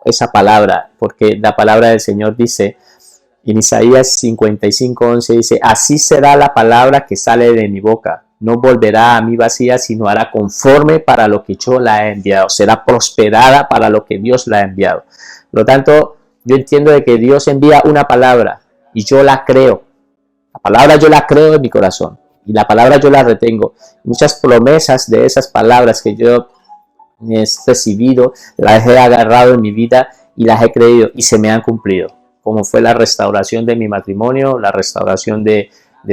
esa palabra, porque la palabra del Señor dice, en Isaías 55:11 dice, así será la palabra que sale de mi boca. No volverá a mí vacía, sino hará conforme para lo que yo la he enviado. Será prosperada para lo que Dios la ha enviado. Por lo tanto, yo entiendo de que Dios envía una palabra y yo la creo. La palabra yo la creo en mi corazón y la palabra yo la retengo. Muchas promesas de esas palabras que yo he recibido, las he agarrado en mi vida y las he creído y se me han cumplido. Como fue la restauración de mi matrimonio, la restauración de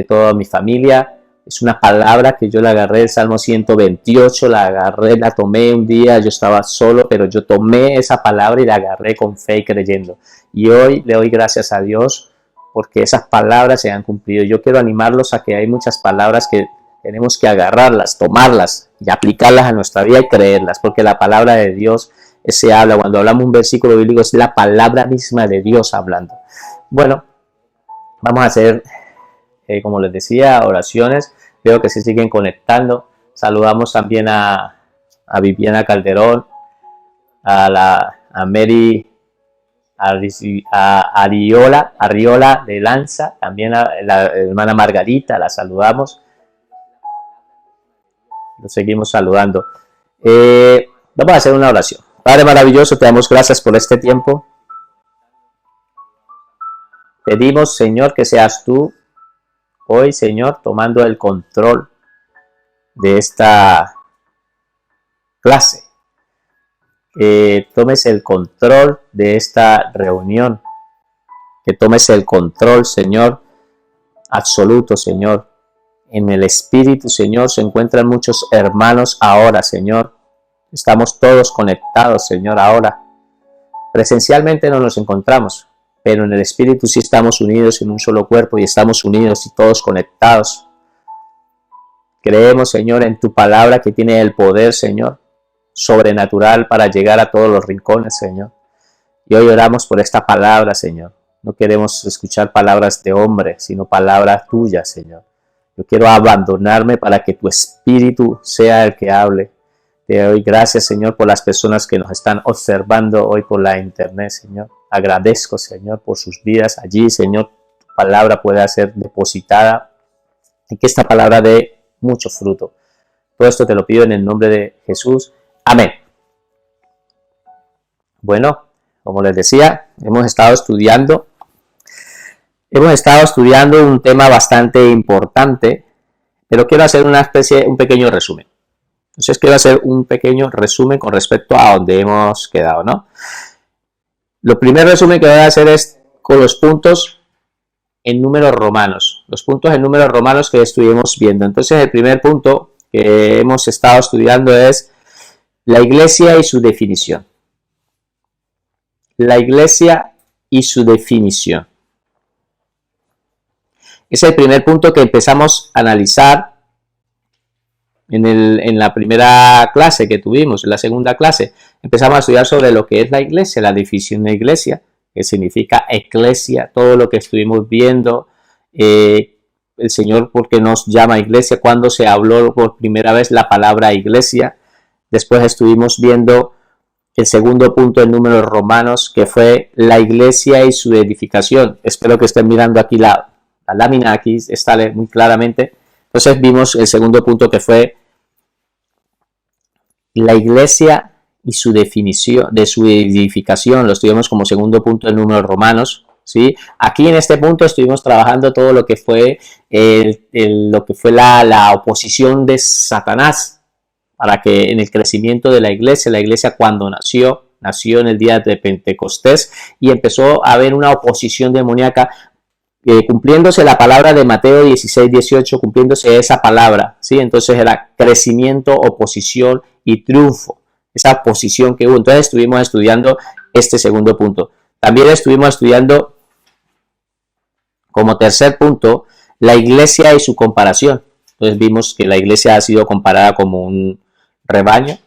toda mi familia. Es una palabra que yo la agarré, el Salmo 128, la agarré, la tomé un día, yo estaba solo, pero yo tomé esa palabra y la agarré con fe y creyendo. Y hoy le doy gracias a Dios porque esas palabras se han cumplido. Yo quiero animarlos a que hay muchas palabras que tenemos que agarrarlas, tomarlas y aplicarlas a nuestra vida y creerlas, porque la palabra de Dios se habla. Cuando hablamos un versículo bíblico es la palabra misma de Dios hablando. Bueno, vamos a hacer, como les decía, oraciones. Veo que se siguen conectando. Saludamos también a Viviana Calderón, a Mary, a Ariola de Lanza, también a la hermana Margarita, la saludamos. Lo seguimos saludando. Vamos a hacer una oración. Padre maravilloso, te damos gracias por este tiempo. Pedimos, Señor, que seas tú hoy, Señor, tomando el control de esta clase. Que tomes el control de esta reunión. Que tomes el control, Señor, absoluto, Señor. En el Espíritu, Señor, se encuentran muchos hermanos ahora, Señor. Estamos todos conectados, Señor, ahora. Presencialmente no nos encontramos, pero en el Espíritu sí estamos unidos en un solo cuerpo y estamos unidos y todos conectados. Creemos, Señor, en tu palabra que tiene el poder, Señor, sobrenatural para llegar a todos los rincones, Señor. Y hoy oramos por esta palabra, Señor. No queremos escuchar palabras de hombre, sino palabras tuyas, Señor. Yo quiero abandonarme para que tu Espíritu sea el que hable. Te doy gracias, Señor, por las personas que nos están observando hoy por la internet, Señor. Agradezco, Señor, por sus vidas allí, Señor. Tu palabra pueda ser depositada y que esta palabra dé mucho fruto. Todo esto te lo pido en el nombre de Jesús. Amén. Bueno, como les decía, hemos estado estudiando un tema bastante importante, pero quiero hacer un pequeño resumen. Entonces quiero hacer un pequeño resumen con respecto a donde hemos quedado, ¿no? Lo primer resumen que voy a hacer es con los puntos en números romanos. Los puntos en números romanos que estuvimos viendo. Entonces el primer punto que hemos estado estudiando es la iglesia y su definición. La iglesia y su definición. Es el primer punto que empezamos a analizar en la primera clase que tuvimos, en la segunda clase. Empezamos a estudiar sobre lo que es la iglesia, la definición de iglesia, que significa eclesia, todo lo que estuvimos viendo, el Señor por qué nos llama iglesia, cuando se habló por primera vez la palabra iglesia. Después estuvimos viendo el segundo punto en números romanos, que fue la iglesia y su edificación. Espero que estén mirando aquí la lámina, aquí está muy claramente. Entonces vimos el segundo punto, que fue la iglesia y su definición, de su edificación. Lo estuvimos como segundo punto en números romanos, ¿sí? Aquí en este punto estuvimos trabajando todo lo que fue la oposición de Satanás para que en el crecimiento de la iglesia cuando nació en el día de Pentecostés y empezó a haber una oposición demoníaca, cumpliéndose la palabra de Mateo 16:18, cumpliéndose esa palabra, ¿sí? Entonces era crecimiento, oposición y triunfo, esa oposición que hubo. Entonces estuvimos estudiando este segundo punto. También estuvimos estudiando como tercer punto la iglesia y su comparación. Entonces vimos que la iglesia ha sido comparada como un rebaño,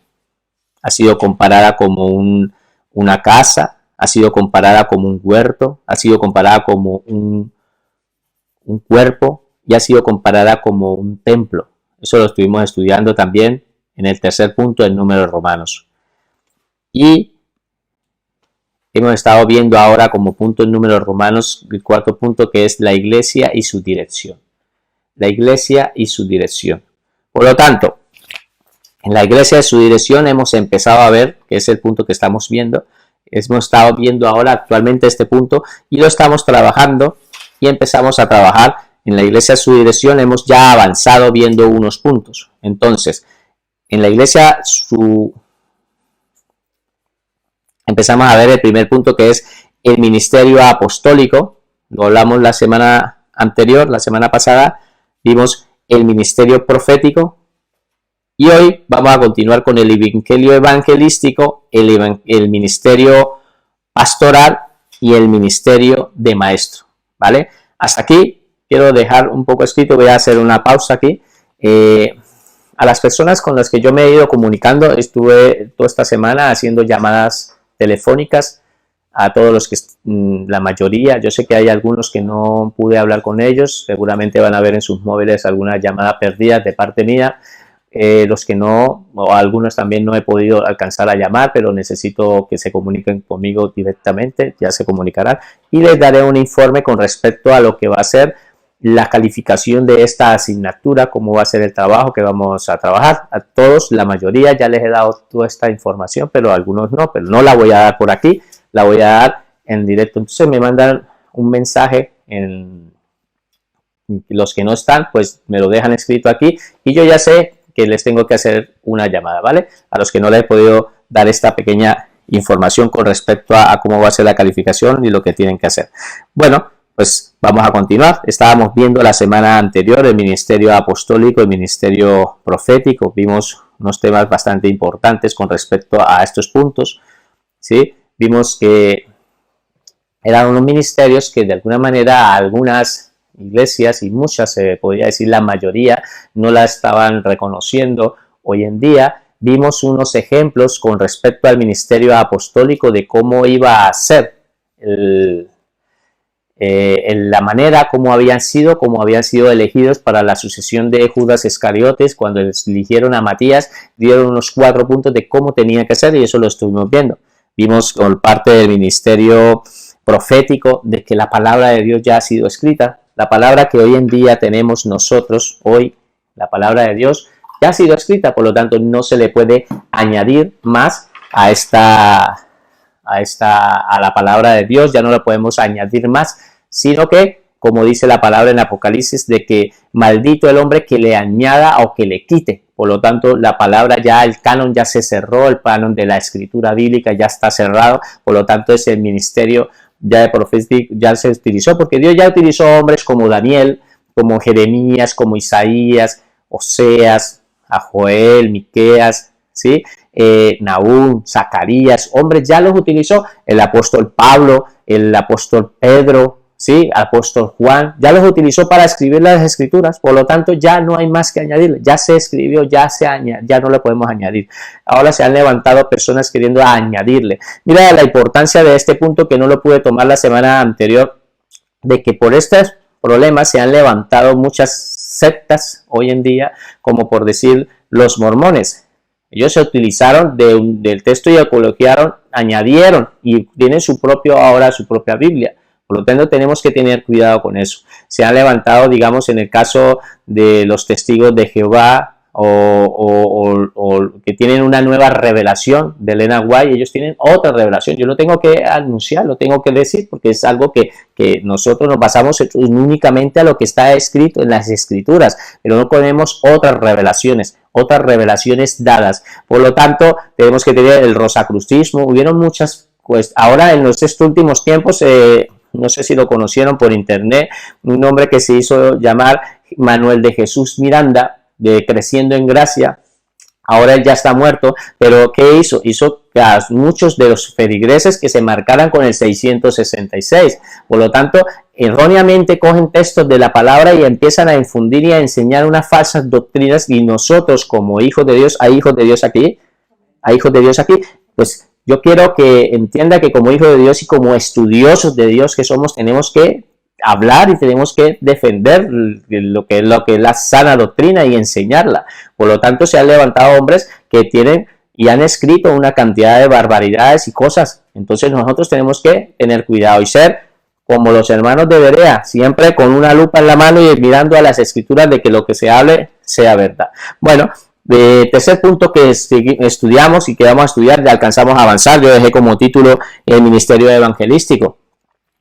ha sido comparada como una casa, ha sido comparada como un huerto, ha sido comparada como un cuerpo y ha sido comparada como un templo. Eso lo estuvimos estudiando también en el tercer punto en números romanos. Y hemos estado viendo ahora como punto número romanos, el cuarto punto, que es la iglesia y su dirección. La iglesia y su dirección. Por lo tanto, en la iglesia y su dirección hemos empezado a ver, que es el punto que estamos viendo, hemos estado viendo ahora actualmente este punto y lo estamos trabajando y empezamos a trabajar en la iglesia y su dirección. Hemos ya avanzado viendo unos puntos. Entonces, en la iglesia empezamos a ver el primer punto, que es el ministerio apostólico. Lo hablamos la semana anterior, la semana pasada, vimos el ministerio profético. Y hoy vamos a continuar con el evangelio evangelístico, el ministerio pastoral y el ministerio de maestro, ¿vale? Hasta aquí quiero dejar un poco escrito, voy a hacer una pausa aquí. A las personas con las que yo me he ido comunicando, estuve toda esta semana haciendo llamadas telefónicas a todos los que, la mayoría, yo sé que hay algunos que no pude hablar con ellos, seguramente van a ver en sus móviles alguna llamada perdida de parte mía. Los que no, o algunos también no he podido alcanzar a llamar, pero necesito que se comuniquen conmigo directamente, ya se comunicarán, y les daré un informe con respecto a lo que va a ser la calificación de esta asignatura, cómo va a ser el trabajo que vamos a trabajar. A todos, la mayoría ya les he dado toda esta información, pero a algunos no, pero no la voy a dar por aquí, la voy a dar en directo. Entonces me mandan un mensaje, los que no están, pues me lo dejan escrito aquí y yo ya sé que les tengo que hacer una llamada, ¿vale? A los que no les he podido dar esta pequeña información con respecto a cómo va a ser la calificación y lo que tienen que hacer. Bueno, pues vamos a continuar. Estábamos viendo la semana anterior el ministerio apostólico, el ministerio profético. Vimos unos temas bastante importantes con respecto a estos puntos, ¿sí? Vimos que eran unos ministerios que de alguna manera algunas iglesias, y muchas, se podría decir la mayoría, no la estaban reconociendo. Hoy en día vimos unos ejemplos con respecto al ministerio apostólico de cómo iba a ser la manera como habían sido elegidos para la sucesión de Judas Iscariotes. Cuando eligieron a Matías, dieron unos 4 puntos de cómo tenía que ser, y eso lo estuvimos viendo. Vimos con parte del ministerio profético de que la palabra de Dios ya ha sido escrita. La palabra que hoy en día tenemos nosotros, hoy, la palabra de Dios ya ha sido escrita, por lo tanto no se le puede añadir más a la palabra de Dios, ya no le podemos añadir más, sino que, como dice la palabra en Apocalipsis, de que maldito el hombre que le añada o que le quite. Por lo tanto, la palabra ya, el canon ya se cerró, el canon de la escritura bíblica ya está cerrado, por lo tanto ese ministerio ya de profecía ya se utilizó, porque Dios ya utilizó hombres como Daniel, como Jeremías, como Isaías, Oseas, a Joel, Miqueas, ¿sí? Nahum, Zacarías, hombres ya los utilizó, el apóstol Pablo, el apóstol Pedro, ¿sí? Apóstol Juan, ya los utilizó para escribir las escrituras. Por lo tanto ya no hay más que añadirle, ya se escribió, ya no le podemos añadir. Ahora se han levantado personas queriendo añadirle. Mira la importancia de este punto, que no lo pude tomar la semana anterior, de que por estos problemas se han levantado muchas sectas hoy en día, como por decir los mormones. Ellos se utilizaron del texto y lo colocaron, añadieron, y tienen ahora su propia Biblia. Por lo tanto, tenemos que tener cuidado con eso. Se han levantado, digamos, en el caso de los testigos de Jehová, o que tienen una nueva revelación de Elena White, ellos tienen otra revelación. Yo lo tengo que anunciar, lo tengo que decir, porque es algo que nosotros nos basamos únicamente a lo que está escrito en las escrituras, pero no tenemos otras revelaciones dadas. Por lo tanto, tenemos que tener el rosacrucismo. Hubieron muchas, pues ahora en estos últimos tiempos, no sé si lo conocieron por internet, un hombre que se hizo llamar Manuel de Jesús Miranda, de Creciendo en Gracia. Ahora él ya está muerto, pero ¿qué hizo? Hizo que a muchos de los feligreses que se marcaran con el 666. Por lo tanto, erróneamente cogen textos de la palabra y empiezan a infundir y a enseñar unas falsas doctrinas, y nosotros como hijos de Dios, hay hijos de Dios aquí, pues yo quiero que entienda que como hijos de Dios y como estudiosos de Dios que somos, tenemos que hablar y tenemos que defender lo que es la sana doctrina y enseñarla. Por lo tanto, se han levantado hombres que tienen y han escrito una cantidad de barbaridades y cosas. Entonces nosotros tenemos que tener cuidado y ser como los hermanos de Berea, siempre con una lupa en la mano y mirando a las escrituras de que lo que se hable sea verdad. Bueno, tercer punto que estudiamos y que vamos a estudiar, ya alcanzamos a avanzar. Yo dejé como título el ministerio evangelístico.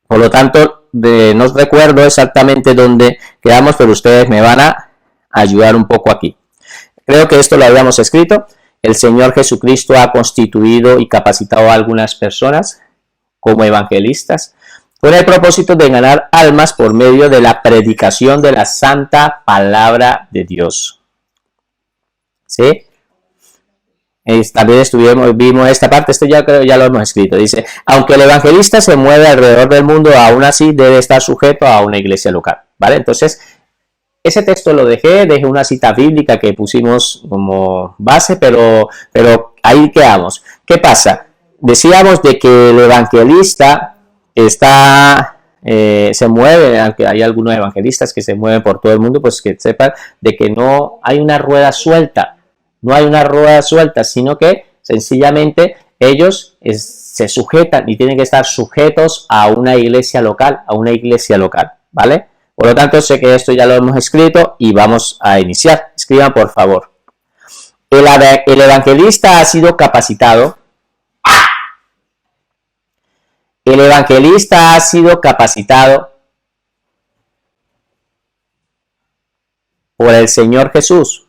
Por lo tanto, no recuerdo exactamente dónde quedamos, pero ustedes me van a ayudar un poco aquí. Creo que esto lo habíamos escrito. El Señor Jesucristo ha constituido y capacitado a algunas personas como evangelistas con el propósito de ganar almas por medio de la predicación de la santa palabra de Dios. ¿Sí? También vimos esta parte, esto ya creo ya lo hemos escrito. Dice, aunque el evangelista se mueve alrededor del mundo, aún así debe estar sujeto a una iglesia local. ¿Vale? Entonces, ese texto lo dejé una cita bíblica que pusimos como base, pero ahí quedamos. ¿Qué pasa? Decíamos de que el evangelista se mueve, aunque hay algunos evangelistas que se mueven por todo el mundo, pues que sepan de que no hay una rueda suelta, sino que sencillamente ellos se sujetan y tienen que estar sujetos a una iglesia local, ¿vale? Por lo tanto, sé que esto ya lo hemos escrito y vamos a iniciar. Escriban, por favor. El evangelista ha sido capacitado. El evangelista ha sido capacitado por el Señor Jesús.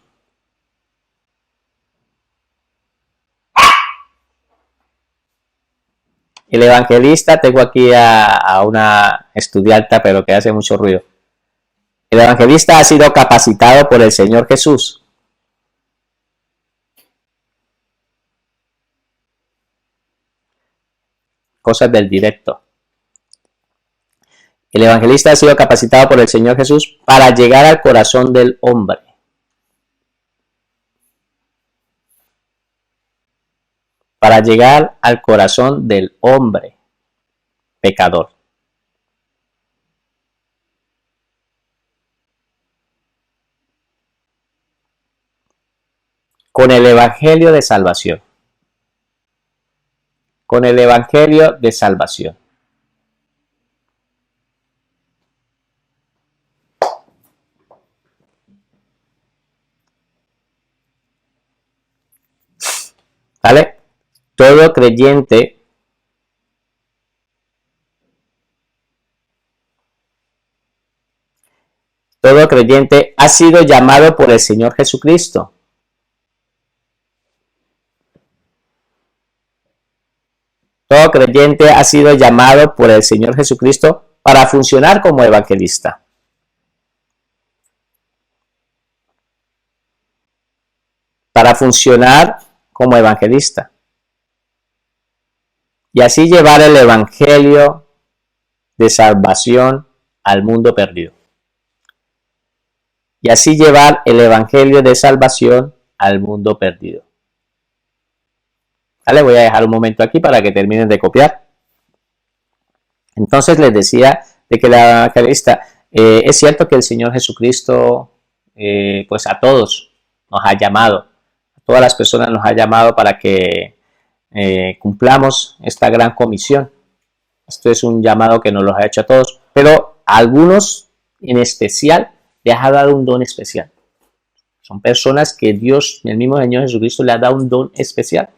El evangelista, tengo aquí a una estudiante, pero que hace mucho ruido. El evangelista ha sido capacitado por el Señor Jesús. Cosas del directo. El evangelista ha sido capacitado por el Señor Jesús para llegar al corazón del hombre. Para llegar al corazón del hombre pecador. Con el evangelio de salvación. Con el evangelio de salvación. ¿Vale? Todo creyente ha sido llamado por el Señor Jesucristo. Todo creyente ha sido llamado por el Señor Jesucristo para funcionar como evangelista. Para funcionar como evangelista. Y así llevar el evangelio de salvación al mundo perdido. Y así llevar el evangelio de salvación al mundo perdido. Vale, voy a dejar un momento aquí para que terminen de copiar. Entonces les decía de que el evangelista, es cierto que el Señor Jesucristo, pues a todos nos ha llamado, a todas las personas nos ha llamado para que cumplamos esta gran comisión. Esto es un llamado que nos lo ha hecho a todos, pero a algunos en especial les ha dado un don especial. Son personas que Dios, el mismo Señor Jesucristo, le ha dado un don especial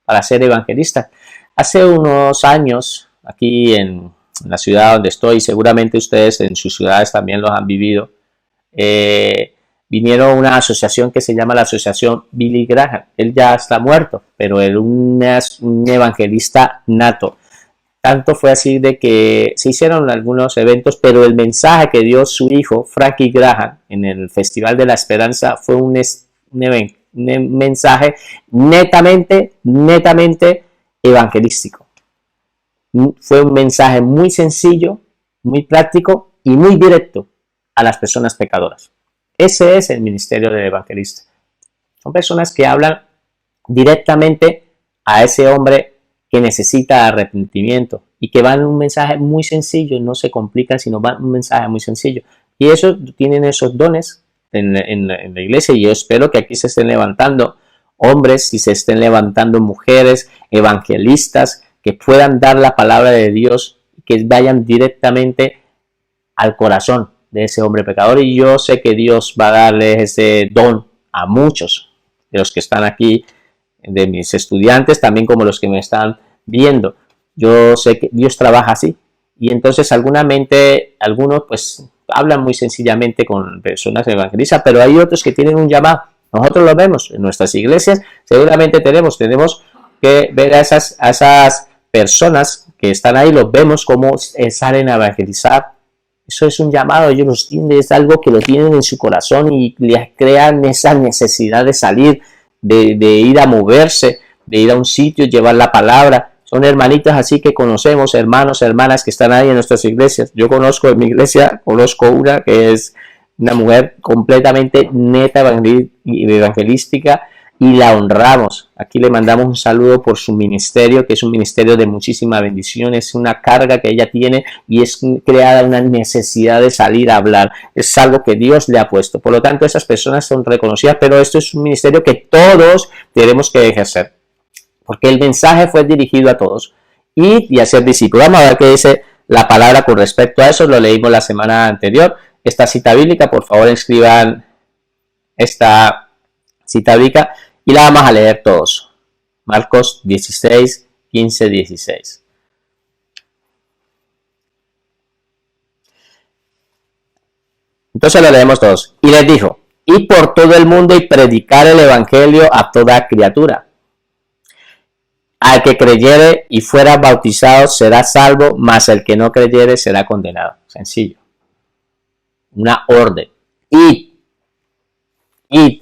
para ser evangelistas. Hace unos años, aquí en la ciudad donde estoy, seguramente ustedes en sus ciudades también los han vivido, vinieron una asociación que se llama la Asociación Billy Graham. Él ya está muerto, pero él es un evangelista nato. Tanto fue así de que se hicieron algunos eventos, pero el mensaje que dio su hijo, Frankie Graham, en el Festival de la Esperanza fue un mensaje netamente evangelístico. Fue un mensaje muy sencillo, muy práctico y muy directo a las personas pecadoras. Ese es el ministerio del evangelista. Son personas que hablan directamente a ese hombre que necesita arrepentimiento y que van un mensaje muy sencillo, no se complican, sino van un mensaje muy sencillo. Y eso tienen esos dones en la iglesia, y yo espero que aquí se estén levantando hombres, si se estén levantando mujeres, evangelistas, que puedan dar la palabra de Dios, que vayan directamente al corazón de ese hombre pecador. Y yo sé que Dios va a darle ese don a muchos de los que están aquí, de mis estudiantes, también como los que me están viendo. Yo sé que Dios trabaja así. Y entonces algunos pues hablan muy sencillamente con personas evangelistas, pero hay otros que tienen un llamado. Nosotros lo vemos en nuestras iglesias, seguramente tenemos que ver a esas personas que están ahí, los vemos como salen a evangelizar. Eso es un llamado, ellos los tienen, es algo que lo tienen en su corazón y les crean esa necesidad de salir, de ir a moverse, de ir a un sitio, llevar la palabra. Son hermanitas así que conocemos, hermanos, hermanas que están ahí en nuestras iglesias. Yo conozco en mi iglesia, conozco una que es una mujer completamente neta, evangelística, y la honramos. Aquí le mandamos un saludo por su ministerio, que es un ministerio de muchísima bendición. Es una carga que ella tiene y es creada una necesidad de salir a hablar. Es algo que Dios le ha puesto. Por lo tanto, esas personas son reconocidas, pero esto es un ministerio que todos tenemos que ejercer, porque el mensaje fue dirigido a todos. Y a ser discípulos. Vamos a ver qué dice la palabra con respecto a eso. Lo leímos la semana anterior. Esta cita bíblica, por favor, escriban esta cita bíblica y la vamos a leer todos. Marcos 16, 15, 16. Entonces lo leemos todos. Y les dijo: id por todo el mundo y predicar el evangelio a toda criatura. Al que creyere y fuera bautizado será salvo, mas el que no creyere será condenado. Sencillo. Una orden. Id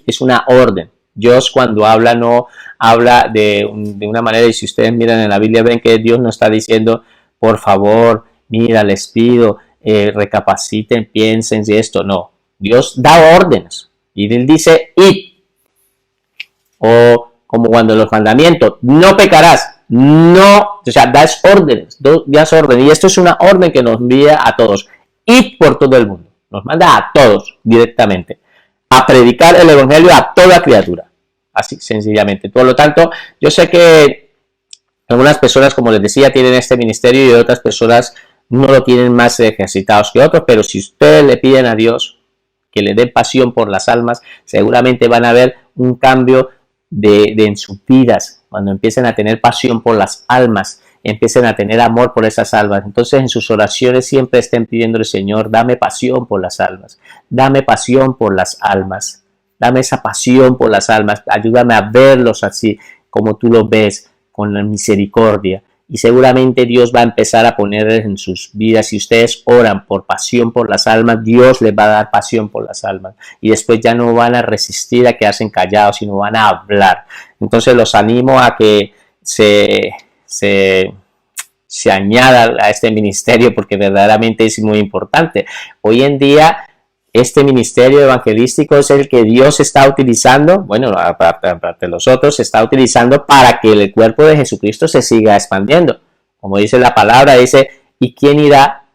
es una orden. Dios cuando habla no habla de una manera, y si ustedes miran en la Biblia ven que Dios no está diciendo, por favor, mira, les pido, recapaciten, piensen de esto. No, Dios da órdenes y Él dice id. O como cuando los mandamientos, no pecarás, no, o sea, das órdenes, y esto es una orden que nos envía a todos. Id por todo el mundo, nos manda a todos directamente a predicar el evangelio a toda criatura, así sencillamente. Por lo tanto, yo sé que algunas personas, como les decía, tienen este ministerio y otras personas no lo tienen más ejercitados que otros, pero si ustedes le piden a Dios que le dé pasión por las almas, seguramente van a ver un cambio en sus vidas, cuando empiecen a tener pasión por las almas, empiecen a tener amor por esas almas. Entonces en sus oraciones siempre estén pidiéndole: Señor, dame pasión por las almas, dame pasión por las almas, dame esa pasión por las almas, ayúdame a verlos así como tú los ves, con la misericordia. Y seguramente Dios va a empezar a poner en sus vidas, si ustedes oran por pasión por las almas, Dios les va a dar pasión por las almas. Y después ya no van a resistir a quedarse callados, sino van a hablar. Entonces los animo a que se añada a este ministerio, porque verdaderamente es muy importante. Hoy en día este ministerio evangelístico es el que Dios está utilizando, bueno, aparte de los otros, se está utilizando para que el cuerpo de Jesucristo se siga expandiendo. Como dice la palabra, dice: ¿y quién irá?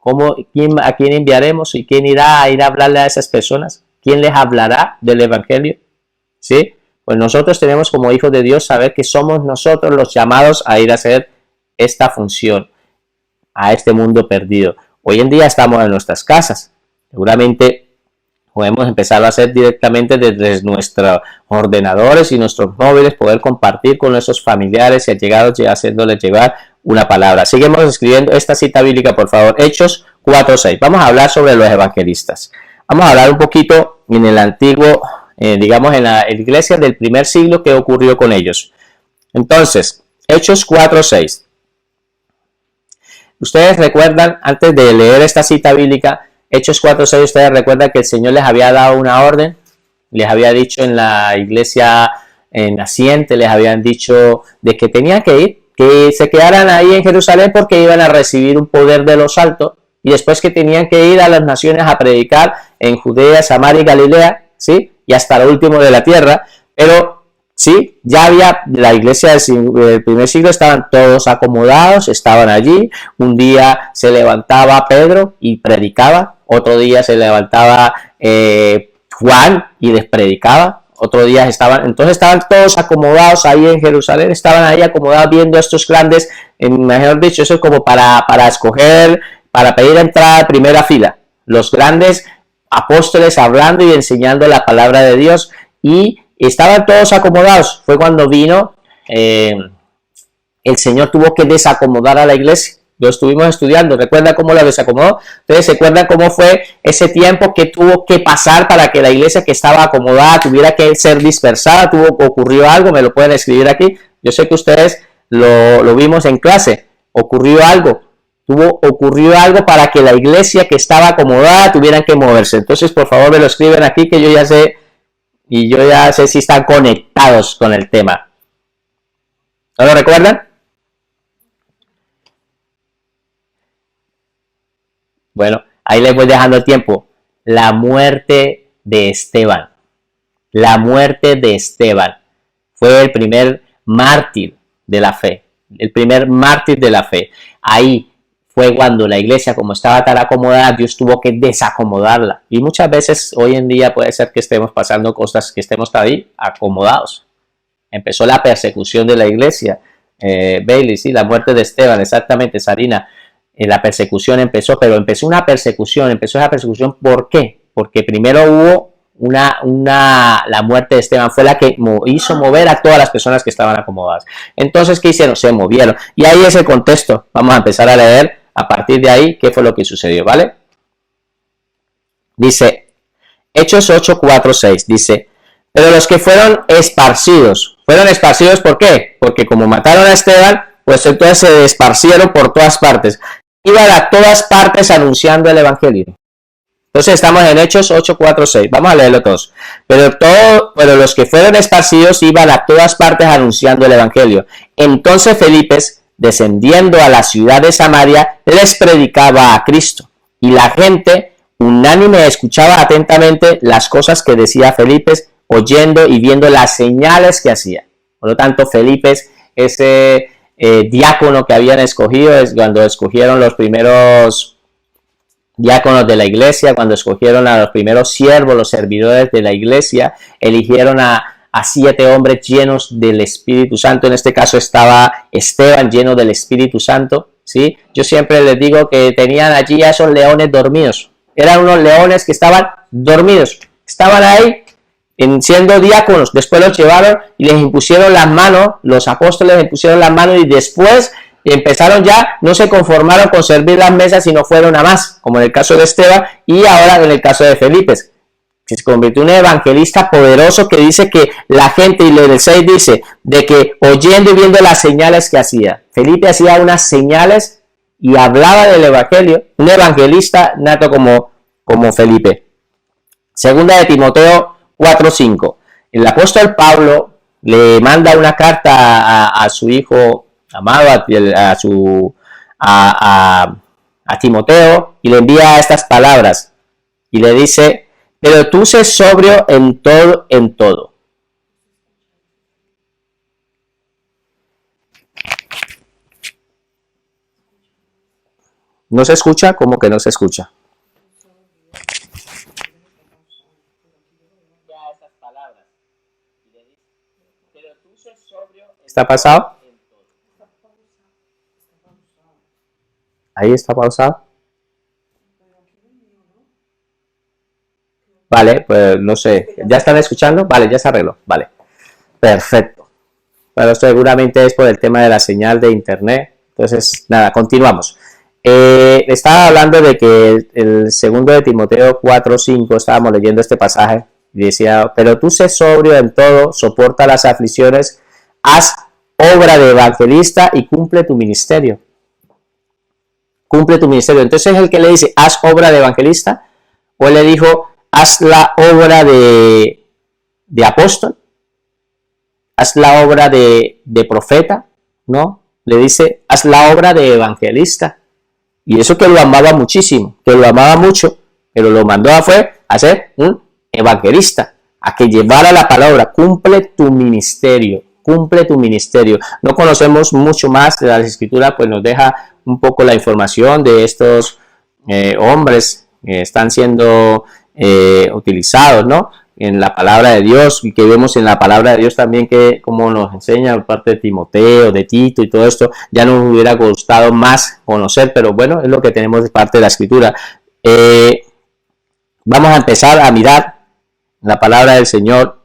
¿A quién enviaremos? ¿Y quién irá a hablarle a esas personas? ¿Quién les hablará del evangelio? ¿Sí? Pues nosotros tenemos como hijos de Dios saber que somos nosotros los llamados a ir a hacer esta función a este mundo perdido. Hoy en día estamos en nuestras casas. Seguramente podemos empezar a hacer directamente desde nuestros ordenadores y nuestros móviles, poder compartir con nuestros familiares y allegados, haciéndoles llevar una palabra. Seguimos escribiendo esta cita bíblica, por favor. Hechos 4:6. Vamos a hablar sobre los evangelistas. Vamos a hablar un poquito en el antiguo, digamos en la iglesia del primer siglo, qué ocurrió con ellos. Entonces, Hechos 4:6. Ustedes recuerdan, antes de leer esta cita bíblica, Hechos 4:6, ustedes recuerdan que el Señor les había dado una orden, les había dicho en la iglesia naciente, les habían dicho de que tenían que ir, que se quedaran ahí en Jerusalén porque iban a recibir un poder de los altos, y después que tenían que ir a las naciones a predicar en Judea, Samaria y Galilea, ¿sí? Y hasta lo último de la tierra. Pero sí, ya había la iglesia del primer siglo, estaban todos acomodados, estaban allí. Un día se levantaba Pedro y predicaba, otro día se levantaba Juan y les predicaba, otro día entonces estaban todos acomodados ahí en Jerusalén, estaban ahí acomodados viendo a estos grandes, mejor dicho, eso es como para escoger, para pedir entrada a primera fila, los grandes apóstoles hablando y enseñando la palabra de Dios, y estaban todos acomodados. Fue cuando vino, el Señor tuvo que desacomodar a la iglesia. Lo estuvimos estudiando, ¿recuerda cómo la desacomodó? Entonces, ¿se acuerdan cómo fue ese tiempo que tuvo que pasar para que la iglesia que estaba acomodada tuviera que ser dispersada? ¿Ocurrió algo? ¿Me lo pueden escribir aquí? Yo sé que ustedes lo vimos en clase. ¿Ocurrió algo? Ocurrió algo para que la iglesia que estaba acomodada tuvieran que moverse. Entonces, por favor, me lo escriben aquí, que yo ya sé, y yo ya sé si están conectados con el tema. ¿No lo recuerdan? Bueno, ahí les voy dejando el tiempo. La muerte de Esteban. La muerte de Esteban fue el primer mártir de la fe. El primer mártir de la fe. Ahí fue cuando la iglesia, como estaba tan acomodada, Dios tuvo que desacomodarla. Y muchas veces hoy en día puede ser que estemos pasando cosas, que estemos ahí acomodados. Empezó la persecución de la iglesia. Bailey, sí, la muerte de Esteban, exactamente, Sarina. La persecución empezó, pero empezó esa persecución, ¿por qué? Porque primero hubo la muerte de Esteban, fue la que hizo mover a todas las personas que estaban acomodadas. Entonces, ¿qué hicieron? Se movieron. Y ahí es el contexto. Vamos a empezar a leer a partir de ahí qué fue lo que sucedió, ¿vale? Dice, Hechos 8, 4, 6, dice, pero los que fueron esparcidos ¿por qué? Porque como mataron a Esteban, pues entonces se esparcieron por todas partes. Iban a todas partes anunciando el evangelio. Entonces estamos en Hechos 8, 4, 6. Vamos a leerlo todos. Pero los que fueron esparcidos iban a todas partes anunciando el evangelio. Entonces Felipe, descendiendo a la ciudad de Samaria, les predicaba a Cristo. Y la gente unánime escuchaba atentamente las cosas que decía Felipe, oyendo y viendo las señales que hacía. Por lo tanto, Felipe, ese diácono que habían escogido, es cuando escogieron los primeros diáconos de la iglesia, cuando escogieron a los primeros siervos, los servidores de la iglesia, eligieron a 7 hombres llenos del Espíritu Santo. En este caso estaba Esteban lleno del Espíritu Santo, ¿sí? Yo siempre les digo que tenían allí a esos leones dormidos. Eran unos leones que estaban dormidos, estaban ahí siendo diáconos. Después los llevaron y les impusieron las manos, los apóstoles les impusieron las manos, y después empezaron ya, no se conformaron con servir las mesas, sino fueron a más, como en el caso de Esteban y ahora en el caso de Felipe, que se convirtió en un evangelista poderoso, que dice que la gente, y en el 6 dice, de que oyendo y viendo las señales que hacía. Felipe hacía unas señales y hablaba del evangelio, un evangelista nato como Felipe. Segunda de Timoteo 4:5. El apóstol Pablo le manda una carta a su hijo amado, a Timoteo, y le envía estas palabras y le dice, pero tú sé sobrio en todo. ¿No se escucha? ¿Cómo que no se escucha? ¿Está pasado? Ahí está pausado. Vale, pues no sé. ¿Ya están escuchando? Vale, ya se arregló. Vale. Perfecto. Pero seguramente es por el tema de la señal de internet. Entonces, nada, continuamos. Estaba hablando de que el segundo de Timoteo 4:5, estábamos leyendo este pasaje, y decía, pero tú sé sobrio en todo, soporta las aflicciones, haz obra de evangelista y cumple tu ministerio. Cumple tu ministerio. Entonces, el que le dice, haz obra de evangelista, o le dijo, haz la obra de apóstol, haz la obra de profeta, ¿no? Le dice, haz la obra de evangelista. Y eso que lo amaba muchísimo, que lo amaba mucho, pero lo mandó a ser un evangelista, a que llevara la palabra. Cumple tu ministerio, cumple tu ministerio. No conocemos mucho más de las escrituras, pues nos deja un poco la información de estos hombres que están siendo utilizados, ¿no? en la palabra de Dios, y que vemos en la palabra de Dios también que como nos enseña parte de Timoteo, de Tito y todo esto, ya nos hubiera gustado más conocer, pero bueno, es lo que tenemos de parte de la Escritura. Vamos a empezar a mirar la palabra del Señor,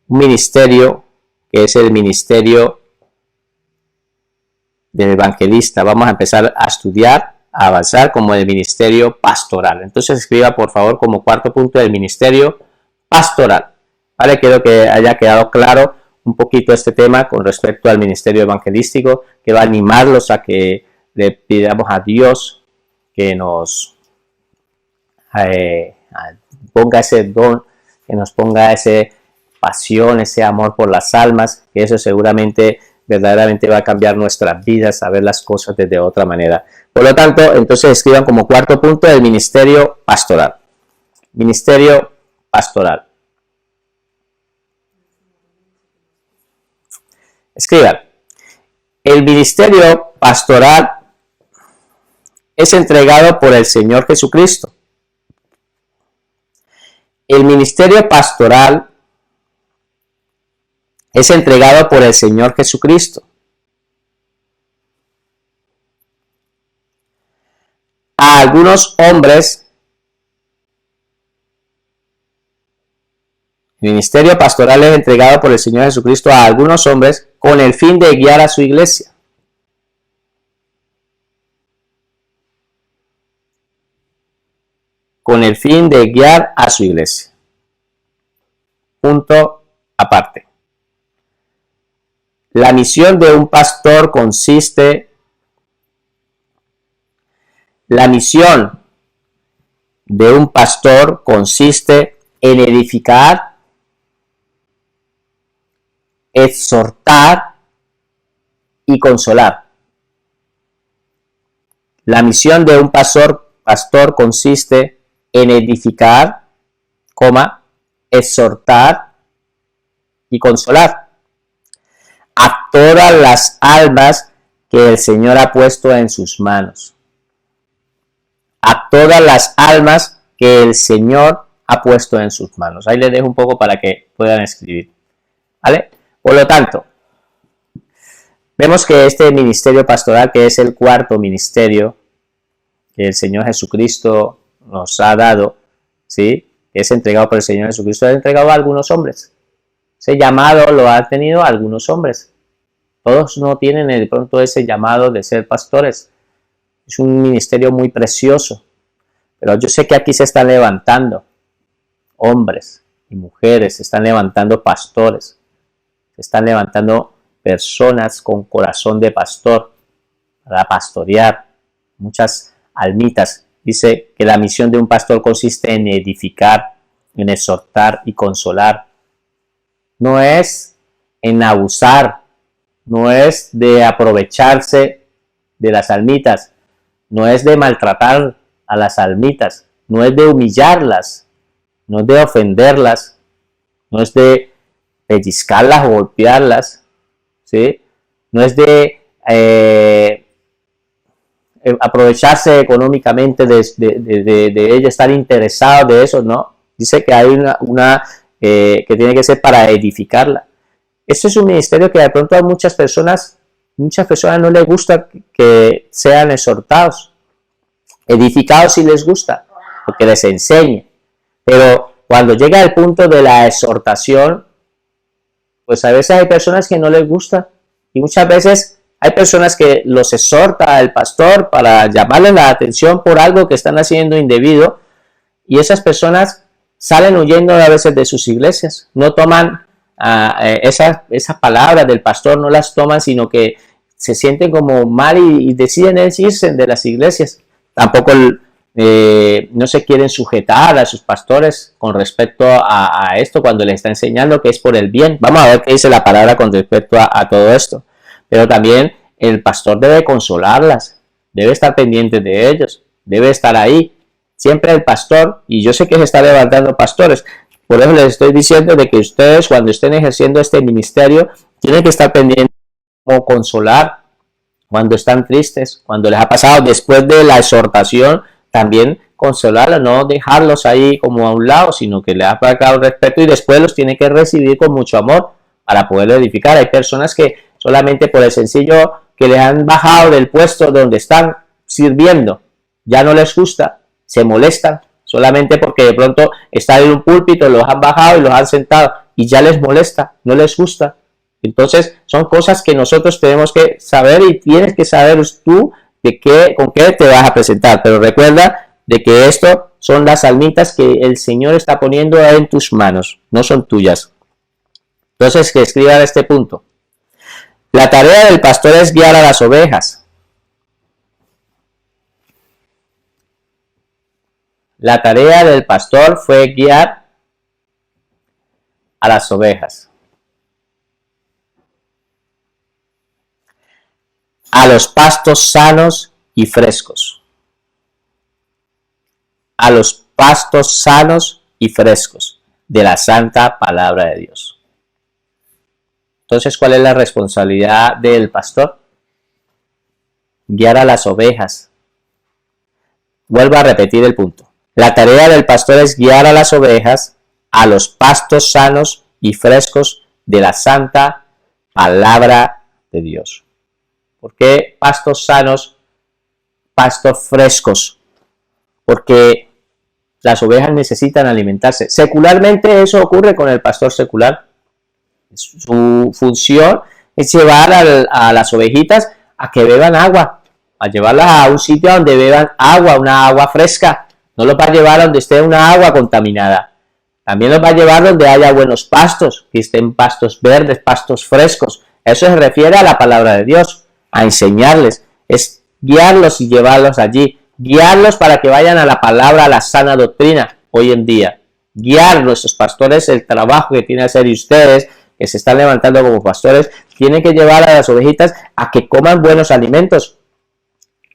un ministerio que es el ministerio del evangelista. Vamos a empezar a estudiar, a avanzar como el ministerio pastoral. Entonces escriba por favor como cuarto punto del ministerio pastoral. Vale, quiero que haya quedado claro un poquito este tema con respecto al ministerio evangelístico. Quiero animarlos a que le pidamos a Dios que nos ponga ese don, que nos ponga esa pasión, ese amor por las almas, que eso seguramente verdaderamente va a cambiar nuestras vidas, a ver las cosas desde otra manera. Por lo tanto, entonces escriban como cuarto punto el ministerio pastoral. Ministerio pastoral. Escriban. El ministerio pastoral es entregado por el Señor Jesucristo. El ministerio pastoral es entregado por el Señor Jesucristo a algunos hombres. El ministerio pastoral es entregado por el Señor Jesucristo a algunos hombres con el fin de guiar a su iglesia. Con el fin de guiar a su iglesia. Punto aparte. La misión de un pastor consiste, en edificar, exhortar y consolar. La misión de un pastor consiste en edificar, exhortar y consolar a todas las almas que el Señor ha puesto en sus manos. A todas las almas que el Señor ha puesto en sus manos. Ahí les dejo un poco para que puedan escribir. ¿Vale? Por lo tanto, vemos que este ministerio pastoral, que es el cuarto ministerio que el Señor Jesucristo nos ha dado, ¿sí?, que es entregado por el Señor Jesucristo, es entregado a algunos hombres. Ese llamado lo han tenido algunos hombres. Todos no tienen de pronto ese llamado de ser pastores. Es un ministerio muy precioso. Pero yo sé que aquí se están levantando hombres y mujeres, se están levantando pastores, se están levantando personas con corazón de pastor para pastorear muchas almitas. Dice que la misión de un pastor consiste en edificar, en exhortar y consolar. No es en abusar, no es de aprovecharse de las almitas, no es de maltratar a las almitas, no es de humillarlas, no es de ofenderlas, no es de pellizcarlas o golpearlas, ¿sí? No es de aprovecharse económicamente de ella, estar interesado de eso, no. Dice que hay una que tiene que ser para edificarla. Esto es un ministerio que de pronto a muchas personas no les gusta que sean exhortados. Edificados sí les gusta, porque les enseñe. Pero cuando llega el punto de la exhortación, pues a veces hay personas que no les gusta. Y muchas veces hay personas que los exhorta el pastor para llamarles la atención por algo que están haciendo indebido. Y esas personas salen huyendo a veces de sus iglesias. No toman esas palabras del pastor, no las toman, sino que se sienten como mal y deciden irse de las iglesias. Tampoco no se quieren sujetar a sus pastores con respecto a esto cuando les está enseñando que es por el bien. Vamos a ver qué dice la palabra con respecto a todo esto. Pero también el pastor debe consolarlas, debe estar pendiente de ellos, debe estar ahí. Siempre el pastor, y yo sé que se está levantando pastores, por eso les estoy diciendo de que ustedes cuando estén ejerciendo este ministerio tienen que estar pendientes como consolar cuando están tristes, cuando les ha pasado después de la exhortación, también consolarlos, no dejarlos ahí como a un lado, sino que le ha pagado respeto y después los tiene que recibir con mucho amor para poder edificar. Hay personas que solamente por el sencillo que les han bajado del puesto donde están sirviendo, ya no les gusta, se molestan, solamente porque de pronto están en un púlpito, los han bajado y los han sentado y ya les molesta, no les gusta. Entonces son cosas que nosotros tenemos que saber y tienes que saber tú con qué te vas a presentar. Pero recuerda de que esto son las almitas que el Señor está poniendo en tus manos, no son tuyas. Entonces que escriban este punto. La tarea del pastor es guiar a las ovejas. La tarea del pastor fue guiar a las ovejas, a los pastos sanos y frescos, a los pastos sanos y frescos de la santa palabra de Dios. Entonces, ¿cuál es la responsabilidad del pastor? Guiar a las ovejas. Vuelvo a repetir el punto. La tarea del pastor es guiar a las ovejas a los pastos sanos y frescos de la santa palabra de Dios. ¿Por qué pastos sanos, pastos frescos? Porque las ovejas necesitan alimentarse. Secularmente eso ocurre con el pastor secular. Su función es llevar a las ovejitas a que beban agua, a llevarlas a un sitio donde beban agua, una agua fresca. No los va a llevar donde esté una agua contaminada. También los va a llevar donde haya buenos pastos, que estén pastos verdes, pastos frescos. Eso se refiere a la palabra de Dios, a enseñarles. Es guiarlos y llevarlos allí. Guiarlos para que vayan a la palabra, a la sana doctrina hoy en día. Guiar nuestros pastores, el trabajo que tienen que hacer, y ustedes que se están levantando como pastores, tienen que llevar a las ovejitas a que coman buenos alimentos.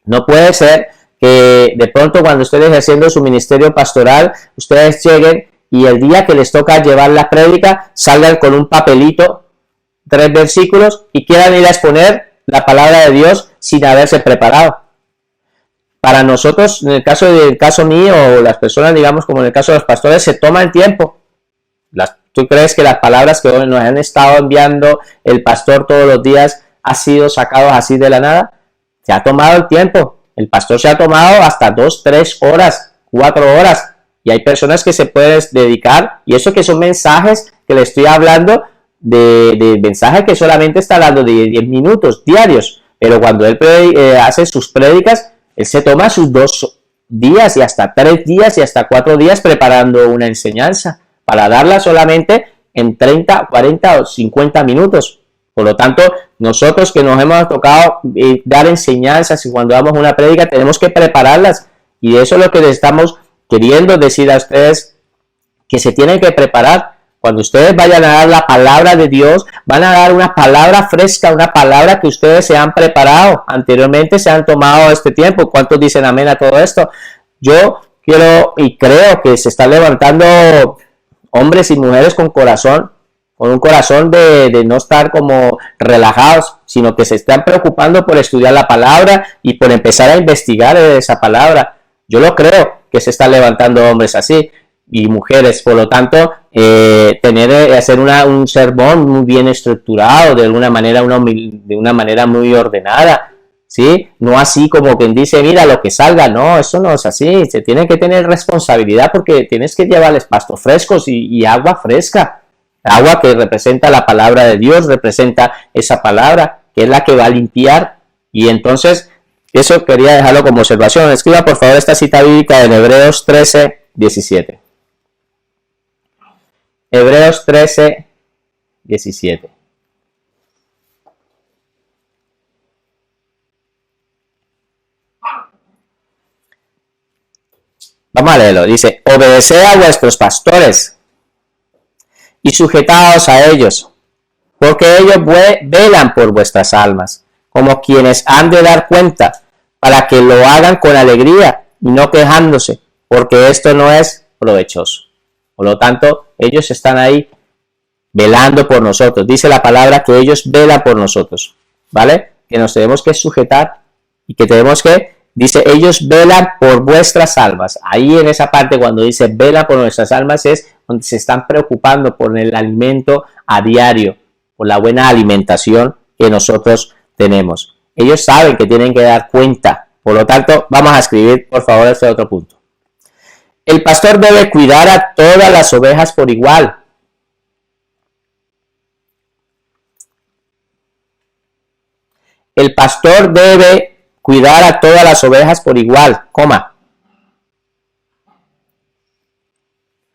No puede ser que de pronto cuando ustedes haciendo su ministerio pastoral, ustedes lleguen y el día que les toca llevar la prédica, salgan con un papelito, 3 versículos, y quieran ir a exponer la palabra de Dios sin haberse preparado. Para nosotros, en el caso mío, o las personas, digamos, como en el caso de los pastores, se toma el tiempo. ¿Tú crees que las palabras que nos han estado enviando el pastor todos los días han sido sacados así de la nada? Se ha tomado el tiempo. El pastor se ha tomado hasta 2, 3 horas, 4 horas. Y hay personas que se pueden dedicar, y eso que son mensajes que le estoy hablando, de mensajes que solamente está hablando de 10 minutos diarios. Pero cuando él hace sus prédicas, él se toma sus 2 días y hasta 3 días y hasta 4 días preparando una enseñanza para darla solamente en 30, 40 o 50 minutos. Por lo tanto, nosotros que nos hemos tocado dar enseñanzas y cuando damos una prédica tenemos que prepararlas. Y eso es lo que les estamos queriendo decir a ustedes, que se tienen que preparar. Cuando ustedes vayan a dar la palabra de Dios, van a dar una palabra fresca, una palabra que ustedes se han preparado. Anteriormente se han tomado este tiempo. ¿Cuántos dicen amén a todo esto? Yo quiero y creo que se están levantando hombres y mujeres con un corazón de no estar como relajados, sino que se están preocupando por estudiar la palabra y por empezar a investigar esa palabra. Yo lo creo que se están levantando hombres así y mujeres. Por lo tanto, hacer un sermón muy bien estructurado, de alguna manera, de una manera muy ordenada, ¿sí? No así como quien dice, mira lo que salga. No, eso no es así. Se tiene que tener responsabilidad porque tienes que llevarles pastos frescos y agua fresca. Agua que representa la palabra de Dios, representa esa palabra que es la que va a limpiar. Y entonces, eso quería dejarlo como observación. Escriba por favor esta cita bíblica en Hebreos 13, 17. Hebreos 13, 17. Vamos a leerlo. Dice, obedeced a vuestros pastores y sujetaos a ellos, porque ellos velan por vuestras almas, como quienes han de dar cuenta, para que lo hagan con alegría y no quejándose, porque esto no es provechoso. Por lo tanto, ellos están ahí velando por nosotros. Dice la palabra que ellos velan por nosotros, ¿vale? Que nos tenemos que sujetar y que tenemos que Dice, ellos velan por vuestras almas. Ahí en esa parte cuando dice velan por nuestras almas es donde se están preocupando por el alimento a diario, por la buena alimentación que nosotros tenemos. Ellos saben que tienen que dar cuenta. Por lo tanto, vamos a escribir por favor este otro punto. El pastor debe cuidar a todas las ovejas por igual. El pastor debe cuidar a todas las ovejas por igual, coma.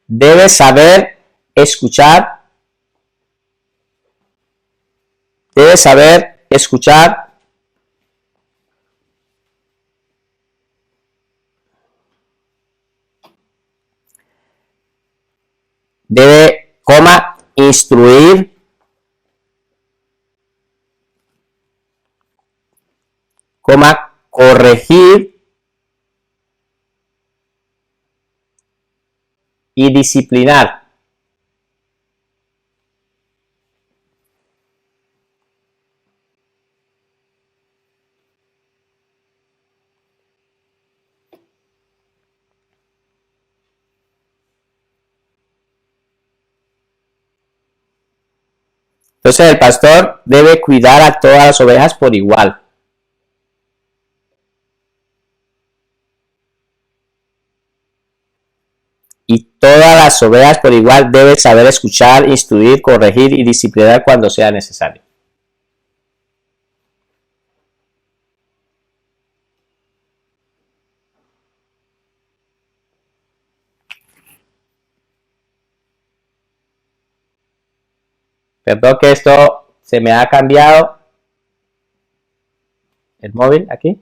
Debe saber escuchar. Debe saber escuchar. Debe, coma, instruir. Coma, corregir y disciplinar. Entonces el pastor debe cuidar a todas las ovejas por igual. Y todas las ovejas por igual deben saber escuchar, instruir, corregir y disciplinar cuando sea necesario. Perdón que esto se me ha cambiado. El móvil aquí.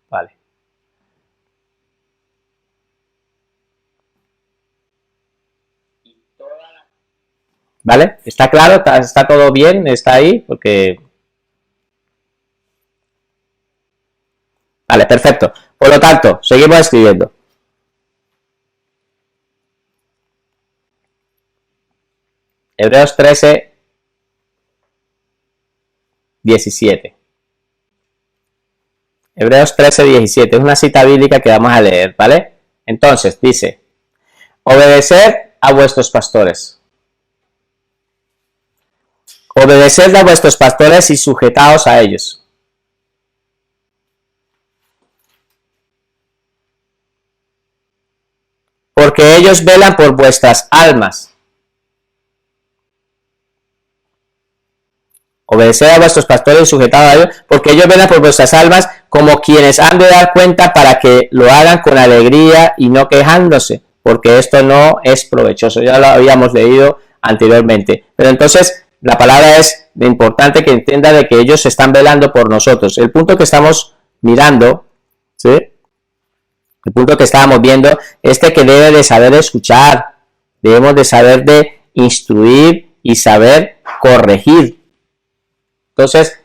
Vale. ¿Vale? ¿Está claro? ¿Está todo bien? ¿Está ahí? Porque... Vale, perfecto. Por lo tanto, seguimos escribiendo. Hebreos 13, 17. Hebreos 13, 17. Es una cita bíblica que vamos a leer, ¿vale? Entonces, dice, obedeced a vuestros pastores. Obedeced a vuestros pastores y sujetaos a ellos. Porque ellos velan por vuestras almas. Obedeced a vuestros pastores y sujetaos a ellos, porque ellos velan por vuestras almas como quienes han de dar cuenta para que lo hagan con alegría y no quejándose, porque esto no es provechoso. Ya lo habíamos leído anteriormente. Pero entonces la palabra es importante que entienda de que ellos están velando por nosotros. El punto que estamos mirando, ¿sí? El punto que estábamos viendo es que debe de saber escuchar, debemos de saber de instruir y saber corregir. Entonces,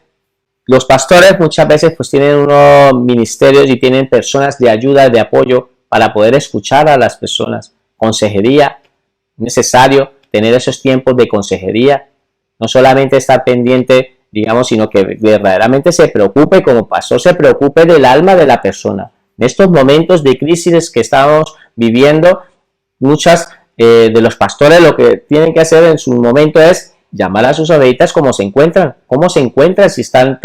los pastores muchas veces pues tienen unos ministerios y tienen personas de ayuda, de apoyo para poder escuchar a las personas. Consejería, necesario tener esos tiempos de consejería. No solamente estar pendiente, digamos, sino que verdaderamente se preocupe, como pastor, se preocupe del alma de la persona. En estos momentos de crisis que estamos viviendo, muchas de los pastores lo que tienen que hacer en su momento es llamar a sus ovejitas cómo se encuentran, si están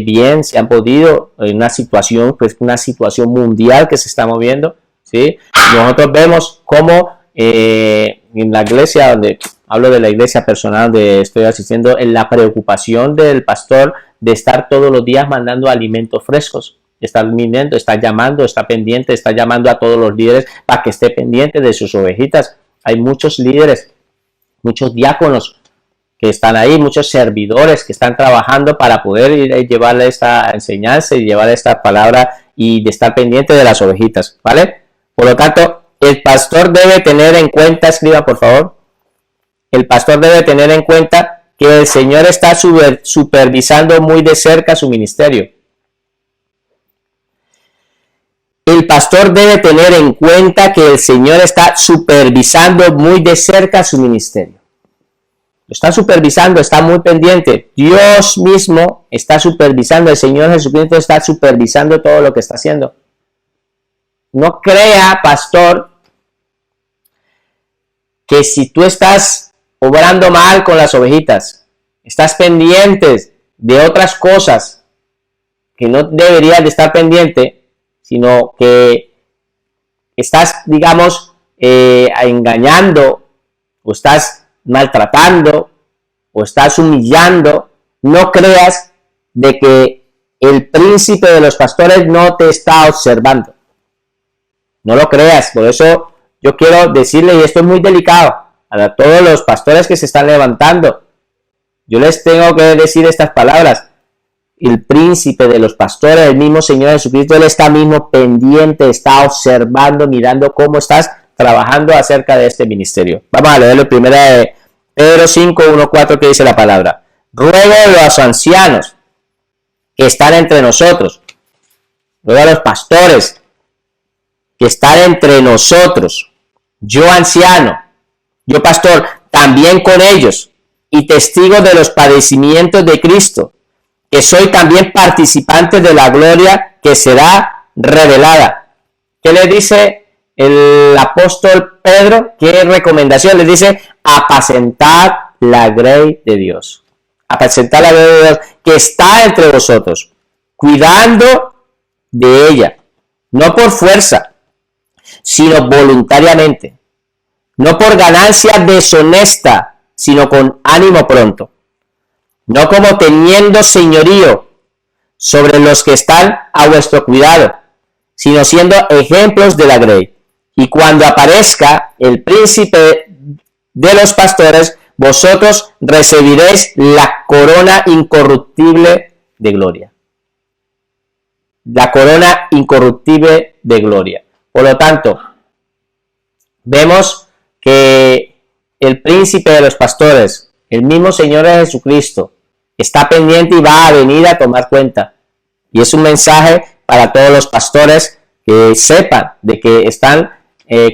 bien, si han podido, en una situación, pues una situación mundial que se está moviendo, ¿sí? Nosotros vemos cómo en la iglesia, donde hablo de la iglesia personal donde estoy asistiendo, en la preocupación del pastor de estar todos los días mandando alimentos frescos, está viniendo, está llamando, está pendiente, está llamando a todos los líderes para que esté pendiente de sus ovejitas. Hay muchos líderes, muchos diáconos que están ahí, muchos servidores que están trabajando para poder llevarle esta enseñanza y llevar esta palabra y de estar pendiente de las ovejitas, ¿vale? Por lo tanto, el pastor debe tener en cuenta, escriba por favor, el pastor debe tener en cuenta que el Señor está supervisando muy de cerca su ministerio. El pastor debe tener en cuenta que el Señor está supervisando muy de cerca su ministerio. Lo está supervisando, está muy pendiente. Dios mismo está supervisando, el Señor Jesucristo está supervisando todo lo que está haciendo. No crea, pastor, que si tú estás obrando mal con las ovejitas, estás pendiente de otras cosas que no deberías de estar pendiente, sino que estás, digamos, engañando o estás maltratando o estás humillando, no creas de que el príncipe de los pastores no te está observando. No lo creas. Por eso yo quiero decirle, y esto es muy delicado, a todos los pastores que se están levantando, yo les tengo que decir estas palabras. El príncipe de los pastores, el mismo Señor Jesucristo, Él está mismo pendiente, está observando, mirando cómo estás trabajando acerca de este ministerio. Vamos a leerlo primero de Pedro 5, 1, 4, que dice la palabra. Ruego a los ancianos que están entre nosotros, ruego a los pastores que están entre nosotros, yo anciano, yo pastor, también con ellos, y testigo de los padecimientos de Cristo, que soy también participante de la gloria que será revelada. ¿Qué le dice el apóstol Pedro? ¿Qué recomendación? Le dice, apacentad la grey de Dios. Apacentad la grey de Dios que está entre vosotros, cuidando de ella, no por fuerza, sino voluntariamente, no por ganancia deshonesta, sino con ánimo pronto, no como teniendo señorío sobre los que están a vuestro cuidado, sino siendo ejemplos de la grey. Y cuando aparezca el príncipe de los pastores, vosotros recibiréis la corona incorruptible de gloria. La corona incorruptible de gloria. Por lo tanto, vemos que el príncipe de los pastores, el mismo Señor Jesucristo, está pendiente y va a venir a tomar cuenta. Y es un mensaje para todos los pastores que sepan de que están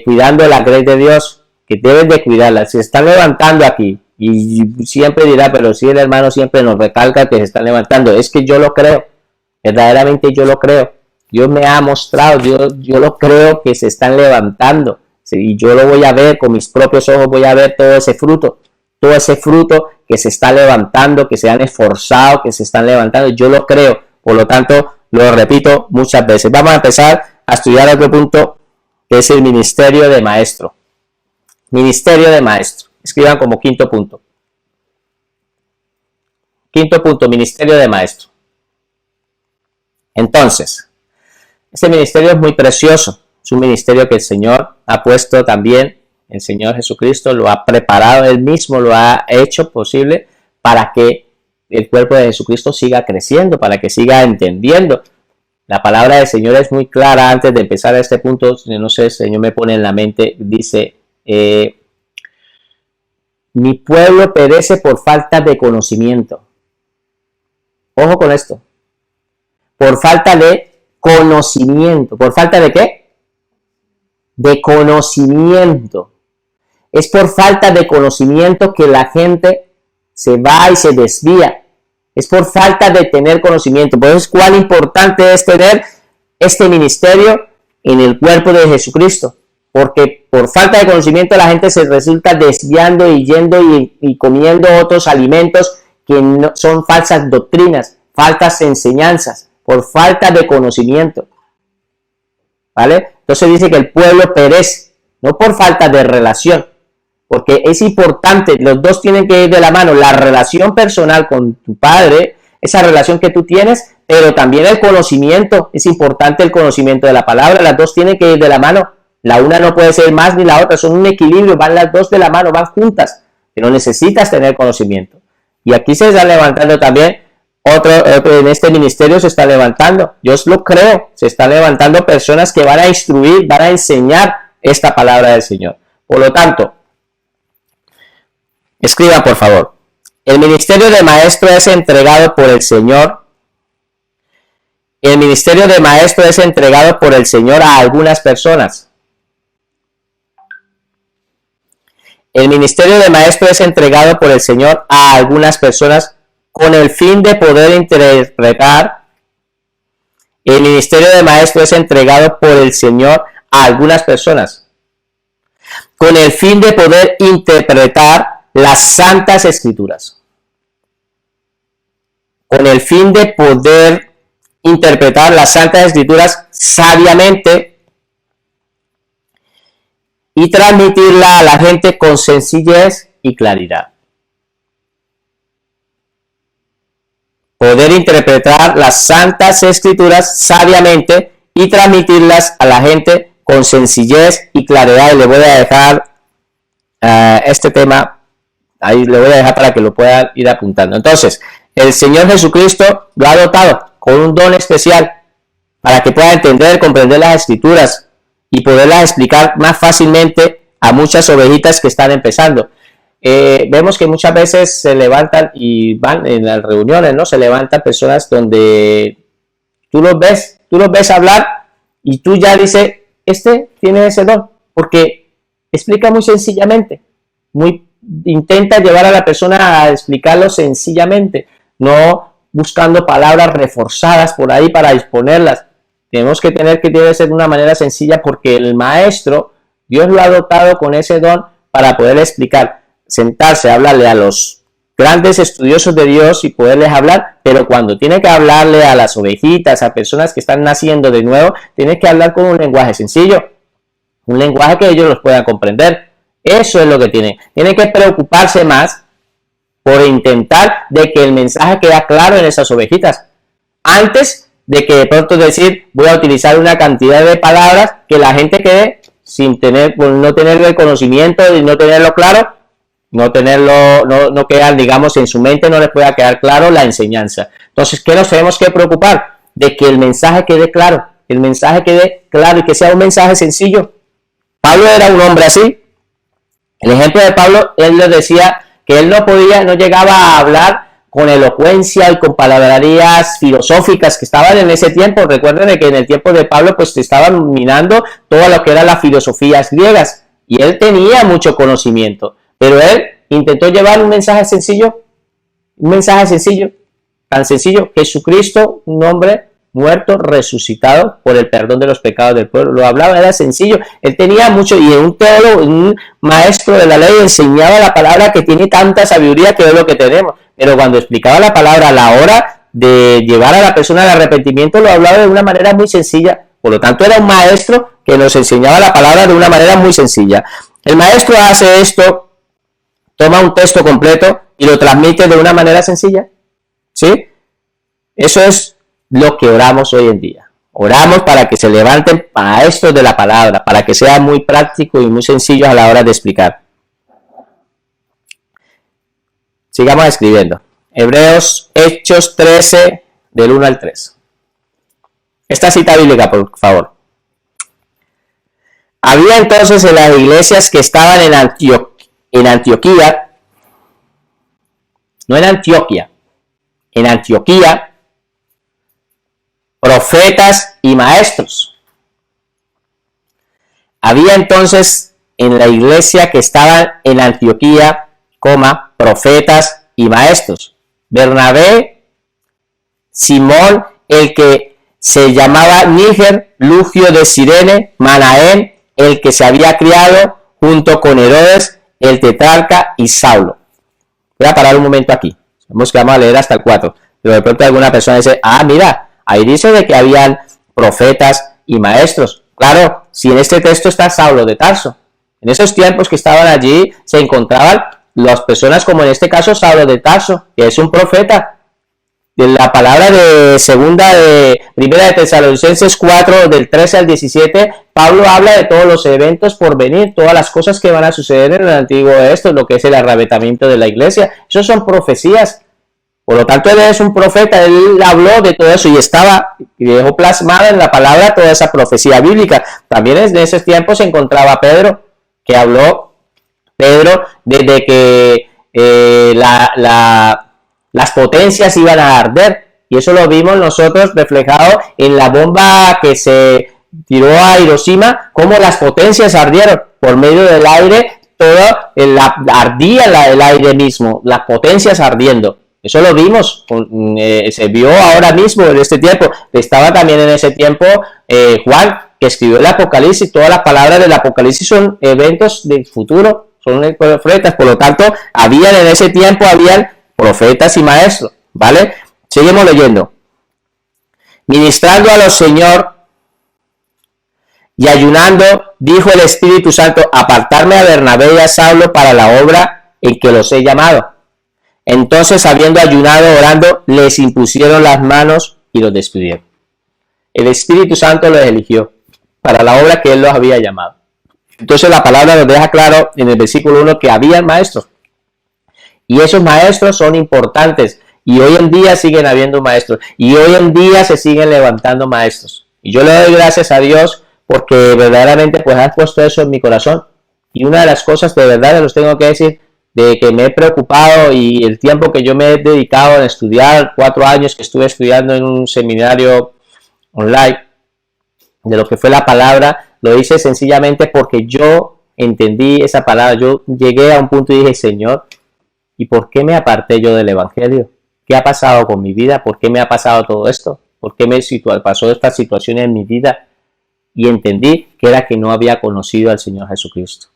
cuidando la grey de Dios, que deben de cuidarla. Se están levantando aquí. Y siempre dirá, pero si el hermano siempre nos recalca que se están levantando. Es que yo lo creo. Verdaderamente yo lo creo. Dios me ha mostrado, yo lo creo que se están levantando. Y yo lo voy a ver con mis propios ojos, voy a ver todo ese fruto que se está levantando, que se han esforzado, que se están levantando. Yo lo creo, por lo tanto, lo repito muchas veces. Vamos a empezar a estudiar otro punto, que es el ministerio de maestro. Ministerio de maestro. Escriban como quinto punto. Quinto punto, ministerio de maestro. Entonces, este ministerio es muy precioso. Es un ministerio que el Señor ha puesto también. El Señor Jesucristo lo ha preparado, Él mismo lo ha hecho posible para que el cuerpo de Jesucristo siga creciendo, para que siga entendiendo. La palabra del Señor es muy clara. Antes de empezar a este punto, no sé, el Señor me pone en la mente, dice, mi pueblo perece por falta de conocimiento. Ojo con esto. Por falta de conocimiento. ¿Por falta de qué? De conocimiento. Es por falta de conocimiento que la gente se va y se desvía. Es por falta de tener conocimiento. Por eso es cuán importante es tener este ministerio en el cuerpo de Jesucristo. Porque por falta de conocimiento la gente se resulta desviando y yendo y comiendo otros alimentos que no, son falsas doctrinas, falsas enseñanzas, por falta de conocimiento. ¿Vale? Entonces dice que el pueblo perece, no por falta de relación. Porque es importante, los dos tienen que ir de la mano, la relación personal con tu padre, esa relación que tú tienes, pero también el conocimiento, es importante el conocimiento de la palabra, las dos tienen que ir de la mano, la una no puede ser más ni la otra, son un equilibrio, van las dos de la mano, van juntas, pero necesitas tener conocimiento. Y aquí se está levantando también, en este ministerio se está levantando, yo lo creo, se están levantando personas que van a instruir, van a enseñar esta palabra del Señor. Por lo tanto, escriba por favor. El ministerio de maestro es entregado por el Señor. El ministerio de maestro es entregado por el Señor a algunas personas. el ministerio de maestro es entregado por el Señor a algunas personas con el fin de poder interpretar. El ministerio de maestro es entregado por el Señor a algunas personas con el fin de poder interpretar las santas escrituras. Con el fin de poder interpretar las santas escrituras sabiamente y transmitirla a la gente con sencillez y claridad. Poder interpretar las santas escrituras sabiamente y transmitirlas a la gente con sencillez y claridad. Y le voy a dejar este tema, ahí le voy a dejar para que lo puedan ir apuntando. Entonces, el Señor Jesucristo lo ha dotado con un don especial para que pueda entender, comprender las escrituras y poderlas explicar más fácilmente a muchas ovejitas que están empezando. Vemos que muchas veces se levantan y van en las reuniones, ¿no? Se levantan personas donde tú los ves hablar y tú ya dices, este tiene ese don, porque explica muy sencillamente, intenta llevar a la persona a explicarlo sencillamente, no buscando palabras reforzadas por ahí para exponerlas. Tenemos que tener que debe ser de una manera sencilla, porque el maestro, Dios lo ha dotado con ese don para poder explicar, sentarse, hablarle a los grandes estudiosos de Dios y poderles hablar, pero cuando tiene que hablarle a las ovejitas, a personas que están naciendo de nuevo, tiene que hablar con un lenguaje sencillo, un lenguaje que ellos los puedan comprender. Eso es lo que tiene que preocuparse más por intentar de que el mensaje quede claro en esas ovejitas, antes de que de pronto decir, voy a utilizar una cantidad de palabras que la gente quede sin tener, no tener el conocimiento y no tenerlo claro, no quedar, digamos, en su mente, no les pueda quedar claro la enseñanza. Entonces, ¿qué nos tenemos que preocupar? De que el mensaje quede claro, y que sea un mensaje sencillo. Pablo era un hombre así. El ejemplo de Pablo, él le decía que él no llegaba a hablar con elocuencia y con palabrerías filosóficas que estaban en ese tiempo. Recuerden que en el tiempo de Pablo pues estaban minando todo lo que eran las filosofías griegas y él tenía mucho conocimiento, pero él intentó llevar un mensaje sencillo, tan sencillo: Jesucristo, un hombre muerto, resucitado por el perdón de los pecados del pueblo. Lo hablaba, era sencillo. Él tenía mucho, y un teólogo, un maestro de la ley, enseñaba la palabra que tiene tanta sabiduría, que es lo que tenemos. Pero cuando explicaba la palabra a la hora de llevar a la persona al arrepentimiento, lo hablaba de una manera muy sencilla. Por lo tanto, era un maestro que nos enseñaba la palabra de una manera muy sencilla. El maestro hace esto, toma un texto completo y lo transmite de una manera sencilla. ¿Sí? Eso es lo que oramos hoy en día. Oramos para que se levanten maestros de la palabra, para que sea muy práctico y muy sencillo a la hora de explicar. Sigamos escribiendo. Hechos 13, del 1 al 3. Esta cita bíblica, por favor. Había entonces en las iglesias que estaban en Antioquía, no en Antioquia, en Antioquía, profetas y maestros. Había entonces en la iglesia que estaban en Antioquía, profetas y maestros: Bernabé, Simón, el que se llamaba Níger, Lugio de Cirene, Manaén, el que se había criado junto con Herodes, el tetrarca, y Saulo. Voy a parar un momento aquí. Vamos a leer hasta el 4. Pero de pronto alguna persona dice, mira, ahí dice de que habían profetas y maestros. Claro, si en este texto está Saulo de Tarso. En esos tiempos que estaban allí se encontraban las personas como en este caso Saulo de Tarso, que es un profeta. De la palabra de primera de Tesalonicenses 4, del 13 al 17, Pablo habla de todos los eventos por venir, todas las cosas que van a suceder en el antiguo esto, lo que es el arrebatamiento de la iglesia. Esos son profecías. Por lo tanto, él es un profeta, él habló de todo eso y dejó plasmada en la palabra toda esa profecía bíblica. También en esos tiempos se encontraba Pedro, que habló desde que las potencias iban a arder, y eso lo vimos nosotros reflejado en la bomba que se tiró a Hiroshima, cómo las potencias ardieron por medio del aire. ardía el aire mismo, las potencias ardiendo. Eso lo vimos, se vio ahora mismo en este tiempo. Estaba también en ese tiempo Juan, que escribió el Apocalipsis. Todas las palabras del Apocalipsis son eventos del futuro, son profetas. Por lo tanto, en ese tiempo habían profetas y maestros, ¿vale? Seguimos leyendo. Ministrando a los Señor y ayunando, dijo el Espíritu Santo: apartarme a Bernabé y a Saulo para la obra en que los he llamado. Entonces, habiendo ayunado, orando, les impusieron las manos y los despidieron. El Espíritu Santo los eligió para la obra que Él los había llamado. Entonces la palabra nos deja claro en el versículo 1 que habían maestros. Y esos maestros son importantes. Y hoy en día siguen habiendo maestros. Y hoy en día se siguen levantando maestros. Y yo le doy gracias a Dios porque verdaderamente pues has puesto eso en mi corazón. Y una de las cosas de verdad los tengo que decir, de que me he preocupado y el tiempo que yo me he dedicado a estudiar, 4 años que estuve estudiando en un seminario online, de lo que fue la palabra, lo hice sencillamente porque yo entendí esa palabra. Yo llegué a un punto y dije: Señor, ¿y por qué me aparté yo del Evangelio? ¿Qué ha pasado con mi vida? ¿Por qué me ha pasado todo esto? ¿Por qué pasó estas situaciones en mi vida? Y entendí que era que no había conocido al Señor Jesucristo.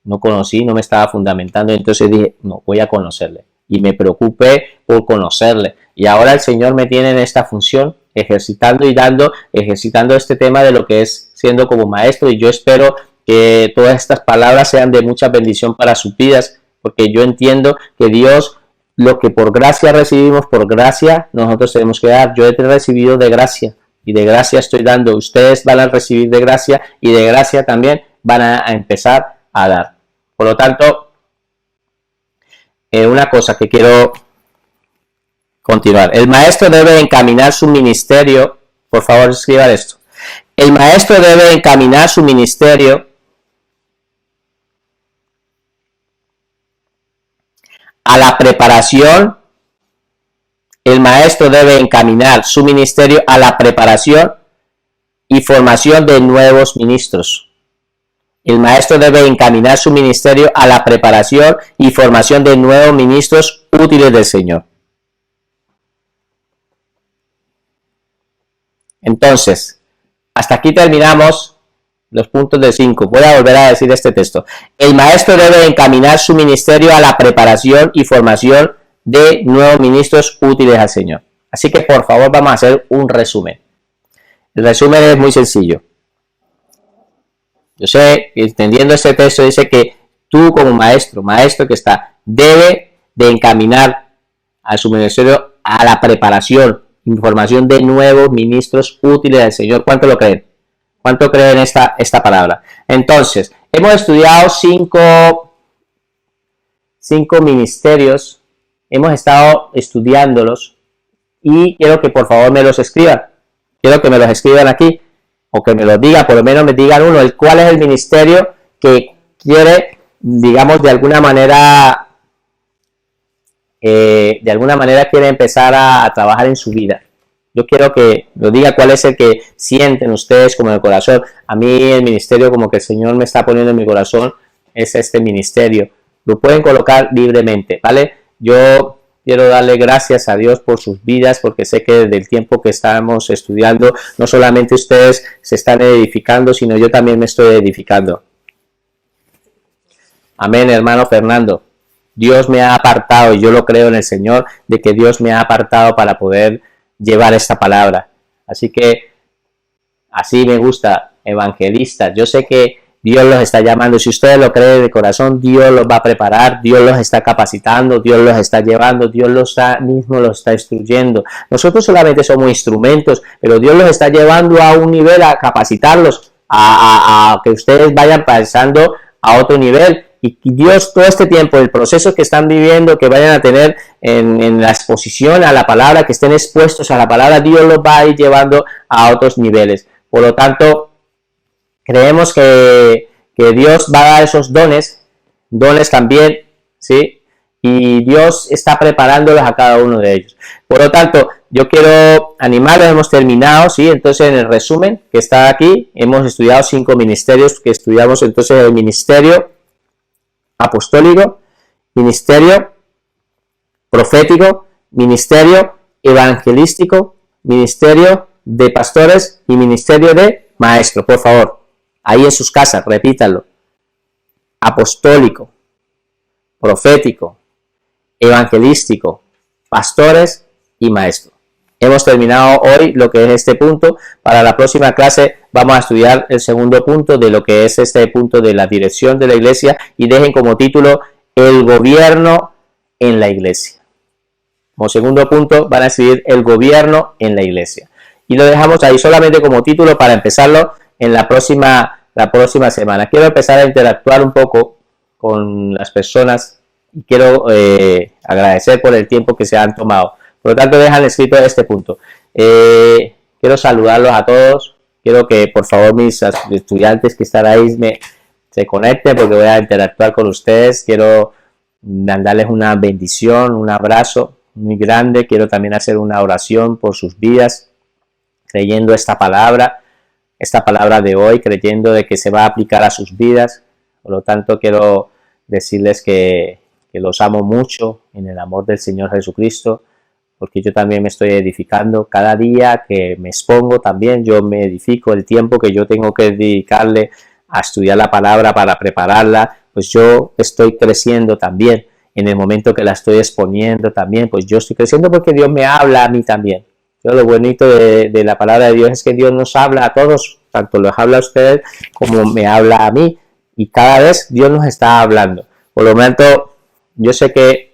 No conocí, no me estaba fundamentando. Entonces dije: no, voy a conocerle. Y me preocupé por conocerle. Y ahora el Señor me tiene en esta función, ejercitando este tema de lo que es siendo como maestro. Y yo espero que todas estas palabras sean de mucha bendición para sus vidas, porque yo entiendo que Dios, lo que por gracia recibimos, por gracia nosotros tenemos que dar. Yo he recibido de gracia y de gracia estoy dando. Ustedes van a recibir de gracia y de gracia también van a empezar a dar. Por lo tanto, una cosa que quiero continuar. El maestro debe encaminar su ministerio. Por favor, escriban esto. El maestro debe encaminar su ministerio a la preparación. El maestro debe encaminar su ministerio a la preparación y formación de nuevos ministros. El maestro debe encaminar su ministerio a la preparación y formación de nuevos ministros útiles del Señor. Entonces, hasta aquí terminamos los puntos de 5. Voy a volver a decir este texto. El maestro debe encaminar su ministerio a la preparación y formación de nuevos ministros útiles al Señor. Así que por favor vamos a hacer un resumen. El resumen es muy sencillo. Yo sé, entendiendo este texto, dice que tú como maestro que está, debe de encaminar a su ministerio a la preparación, información de nuevos ministros útiles al Señor. ¿Cuánto lo creen? ¿Cuánto creen esta palabra? Entonces, hemos estudiado cinco ministerios, hemos estado estudiándolos y quiero que por favor me los escriban. Quiero que me los escriban aquí o que me los digan, por lo menos me digan uno, cuál es el ministerio que quiere, digamos, de alguna manera quiere empezar a trabajar en su vida. Yo quiero que lo diga cuál es el que sienten ustedes como en el corazón. A mí el ministerio como que el Señor me está poniendo en mi corazón es este ministerio. Lo pueden colocar libremente, ¿vale? Yo quiero darle gracias a Dios por sus vidas, porque sé que desde el tiempo que estamos estudiando, no solamente ustedes se están edificando, sino yo también me estoy edificando. Amén, hermano Fernando. Dios me ha apartado, y yo lo creo en el Señor, de que Dios me ha apartado para poder llevar esta palabra. Así que así me gusta, evangelistas. Yo sé que Dios los está llamando. Si ustedes lo creen de corazón, Dios los va a preparar, Dios los está capacitando, Dios los está llevando, Dios mismo los está instruyendo. Nosotros solamente somos instrumentos, pero Dios los está llevando a un nivel, a capacitarlos, a que ustedes vayan pasando a otro nivel. Y Dios, todo este tiempo, el proceso que están viviendo, que vayan a tener en la exposición a la palabra, que estén expuestos a la palabra, Dios los va a ir llevando a otros niveles. Por lo tanto, creemos que Dios va a dar esos dones también, ¿sí? Y Dios está preparándolos a cada uno de ellos. Por lo tanto, yo quiero animarlos, hemos terminado, ¿sí? Entonces, en el resumen que está aquí, hemos estudiado 5 ministerios, que estudiamos entonces el ministerio apostólico, ministerio profético, ministerio evangelístico, ministerio de pastores y ministerio de maestros. Por favor, ahí en sus casas, repítanlo. Apostólico, profético, evangelístico, pastores y maestros. Hemos terminado hoy lo que es este punto. Para la próxima clase vamos a estudiar el segundo punto de lo que es este punto de la dirección de la iglesia, y dejen como título el gobierno en la iglesia. Como segundo punto van a escribir el gobierno en la iglesia. Y lo dejamos ahí solamente como título para empezarlo en la próxima semana. Quiero empezar a interactuar un poco con las personas y quiero agradecer por el tiempo que se han tomado. Por lo tanto, dejan escrito este punto. Quiero saludarlos a todos. Quiero que por favor mis estudiantes que están ahí se conecten, porque voy a interactuar con ustedes. Quiero darles una bendición, un abrazo muy grande. Quiero también hacer una oración por sus vidas, creyendo esta palabra de hoy, creyendo de que se va a aplicar a sus vidas. Por lo tanto, quiero decirles que los amo mucho en el amor del Señor Jesucristo, porque yo también me estoy edificando. Cada día que me expongo también yo me edifico. El tiempo que yo tengo que dedicarle a estudiar la palabra para prepararla, pues yo estoy creciendo también. En el momento que la estoy exponiendo también, pues yo estoy creciendo porque Dios me habla a mí también. Lo bonito de la palabra de Dios es que Dios nos habla a todos, tanto los habla a ustedes como me habla a mí, y cada vez Dios nos está hablando. Por lo tanto, yo sé que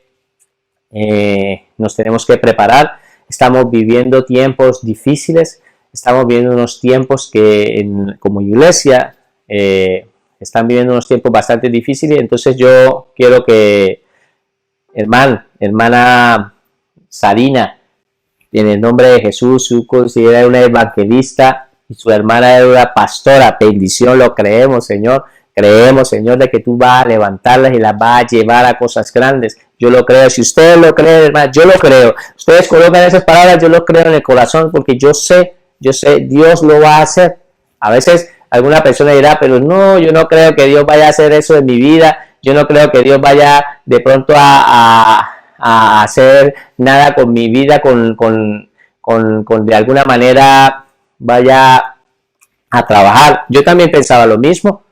nos tenemos que preparar. Estamos viviendo tiempos difíciles, estamos viviendo unos tiempos que como iglesia están viviendo unos tiempos bastante difíciles. Entonces yo quiero que hermana Sarina, en el nombre de Jesús, su considera era una evangelista y su hermana era una pastora. Bendición, lo creemos, Señor. Creemos, Señor, de que tú vas a levantarlas y las vas a llevar a cosas grandes. Yo lo creo. Si ustedes lo creen, hermano, yo lo creo. Ustedes colocan esas palabras, yo lo creo en el corazón, porque yo sé, Dios lo va a hacer. A veces alguna persona dirá, pero no, yo no creo que Dios vaya a hacer eso en mi vida. Yo no creo que Dios vaya de pronto a hacer nada con mi vida, con de alguna manera vaya a trabajar. Yo también pensaba lo mismo.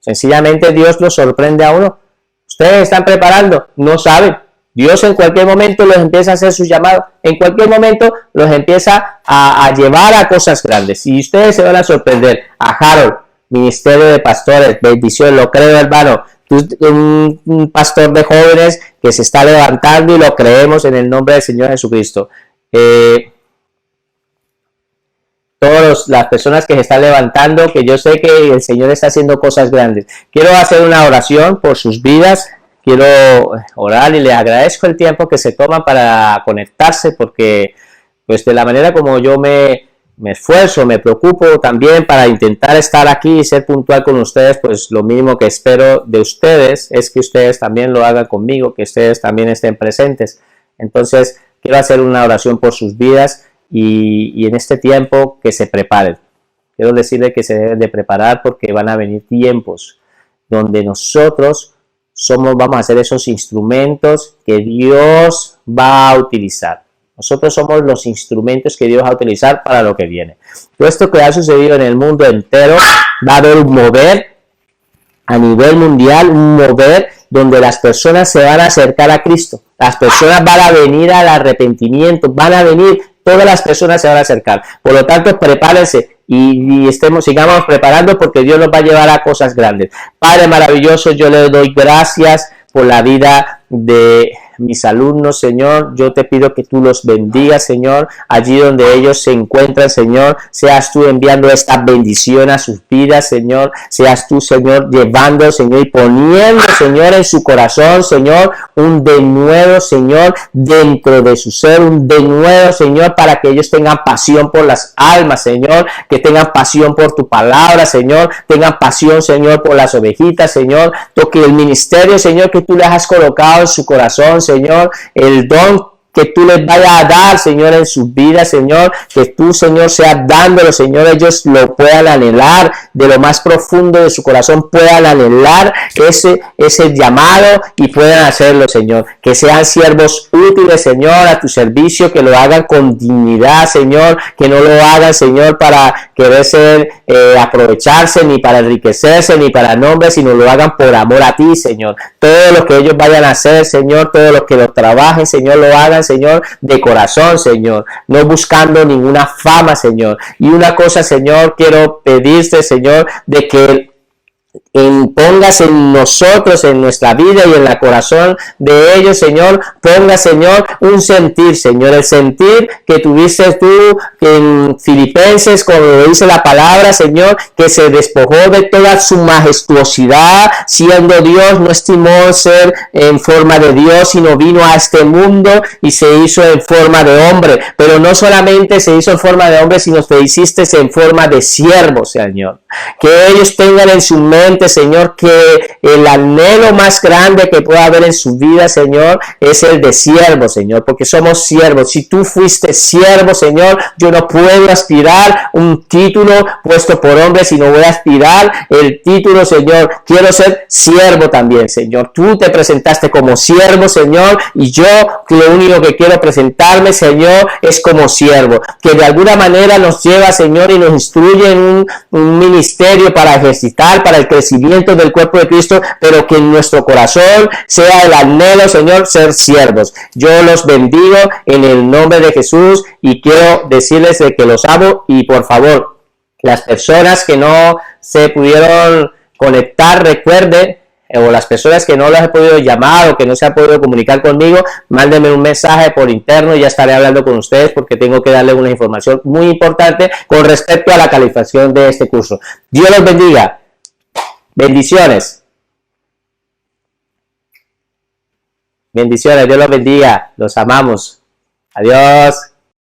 Sencillamente Dios los sorprende a uno. Ustedes están preparando, no saben. Dios en cualquier momento los empieza a hacer sus llamados. En cualquier momento los empieza a llevar a cosas grandes. Y ustedes se van a sorprender. A Harold, ministerio de pastores, bendición, lo creo, hermano. Un pastor de jóvenes que se está levantando y lo creemos en el nombre del Señor Jesucristo. Todas las personas que se están levantando, que yo sé que el Señor está haciendo cosas grandes. Quiero hacer una oración por sus vidas. Quiero orar y les agradezco el tiempo que se toman para conectarse, porque pues de la manera como yo me esfuerzo, me preocupo también para intentar estar aquí y ser puntual con ustedes, pues lo mínimo que espero de ustedes es que ustedes también lo hagan conmigo, que ustedes también estén presentes. Entonces quiero hacer una oración por sus vidas y en este tiempo que se preparen. Quiero decirles que se deben de preparar, porque van a venir tiempos donde nosotros vamos a ser esos instrumentos que Dios va a utilizar. Nosotros somos los instrumentos que Dios va a utilizar para lo que viene. Todo esto que ha sucedido en el mundo entero, va a haber un mover a nivel mundial, un mover donde las personas se van a acercar a Cristo. Las personas van a venir al arrepentimiento, todas las personas se van a acercar. Por lo tanto, prepárense y sigamos preparando, porque Dios nos va a llevar a cosas grandes. Padre maravilloso, yo le doy gracias por la vida de mis alumnos, Señor. Yo te pido que tú los bendigas, Señor, allí donde ellos se encuentran, Señor. Seas tú enviando esta bendición a sus vidas, Señor. Seas tú, Señor, llevando, Señor, y poniendo, Señor, en su corazón, Señor, un denuedo, Señor, dentro de su ser, un denuedo, Señor, para que ellos tengan pasión por las almas, Señor, que tengan pasión por tu palabra, Señor, tengan pasión, Señor, por las ovejitas, Señor. Toque el ministerio, Señor, que tú les has colocado en su corazón, Señor, el don que tú les vayas a dar, Señor, en sus vidas, Señor, que tú, Señor, seas dándolo, Señor, ellos lo puedan anhelar, de lo más profundo de su corazón puedan anhelar ese llamado y puedan hacerlo, Señor, que sean siervos útiles, Señor, a tu servicio, que lo hagan con dignidad, Señor, que no lo hagan, Señor, para querer aprovecharse, ni para enriquecerse, ni para nombre, sino lo hagan por amor a ti, Señor. Todo lo que ellos vayan a hacer, Señor, todo lo que los trabajen, Señor, lo hagan, Señor, de corazón, Señor, no buscando ninguna fama, Señor. Y una cosa, Señor, quiero pedirte, Señor, de que pongas en nosotros, en nuestra vida y en el corazón de ellos, Señor, ponga, Señor, un sentir, Señor, el sentir que tuviste tú en Filipenses, cuando dice la palabra, Señor, que se despojó de toda su majestuosidad, siendo Dios, no estimó ser en forma de Dios, sino vino a este mundo y se hizo en forma de hombre, pero no solamente se hizo en forma de hombre, sino te hiciste en forma de siervo, Señor. Que ellos tengan en su mente, Señor, que el anhelo más grande que pueda haber en su vida, Señor, es el de siervo, Señor, porque somos siervos. Si tú fuiste siervo, Señor, yo no puedo aspirar un título puesto por hombre, sino voy a aspirar el título, Señor. Quiero ser siervo también, Señor. Tú te presentaste como siervo, Señor, y yo lo único que quiero presentarme, Señor, es como siervo, que de alguna manera nos lleva, Señor, y nos instruye en un ministerio para ejercitar, para el crecimiento del cuerpo de Cristo, pero que en nuestro corazón sea el anhelo, Señor, ser siervos. Yo los bendigo en el nombre de Jesús y quiero decirles de que los amo y por favor, las personas que no se pudieron conectar, recuerden, o las personas que no las he podido llamar o que no se han podido comunicar conmigo, mándenme un mensaje por interno y ya estaré hablando con ustedes porque tengo que darles una información muy importante con respecto a la calificación de este curso. Dios los bendiga. Bendiciones. Bendiciones. Dios los bendiga. Los amamos. Adiós.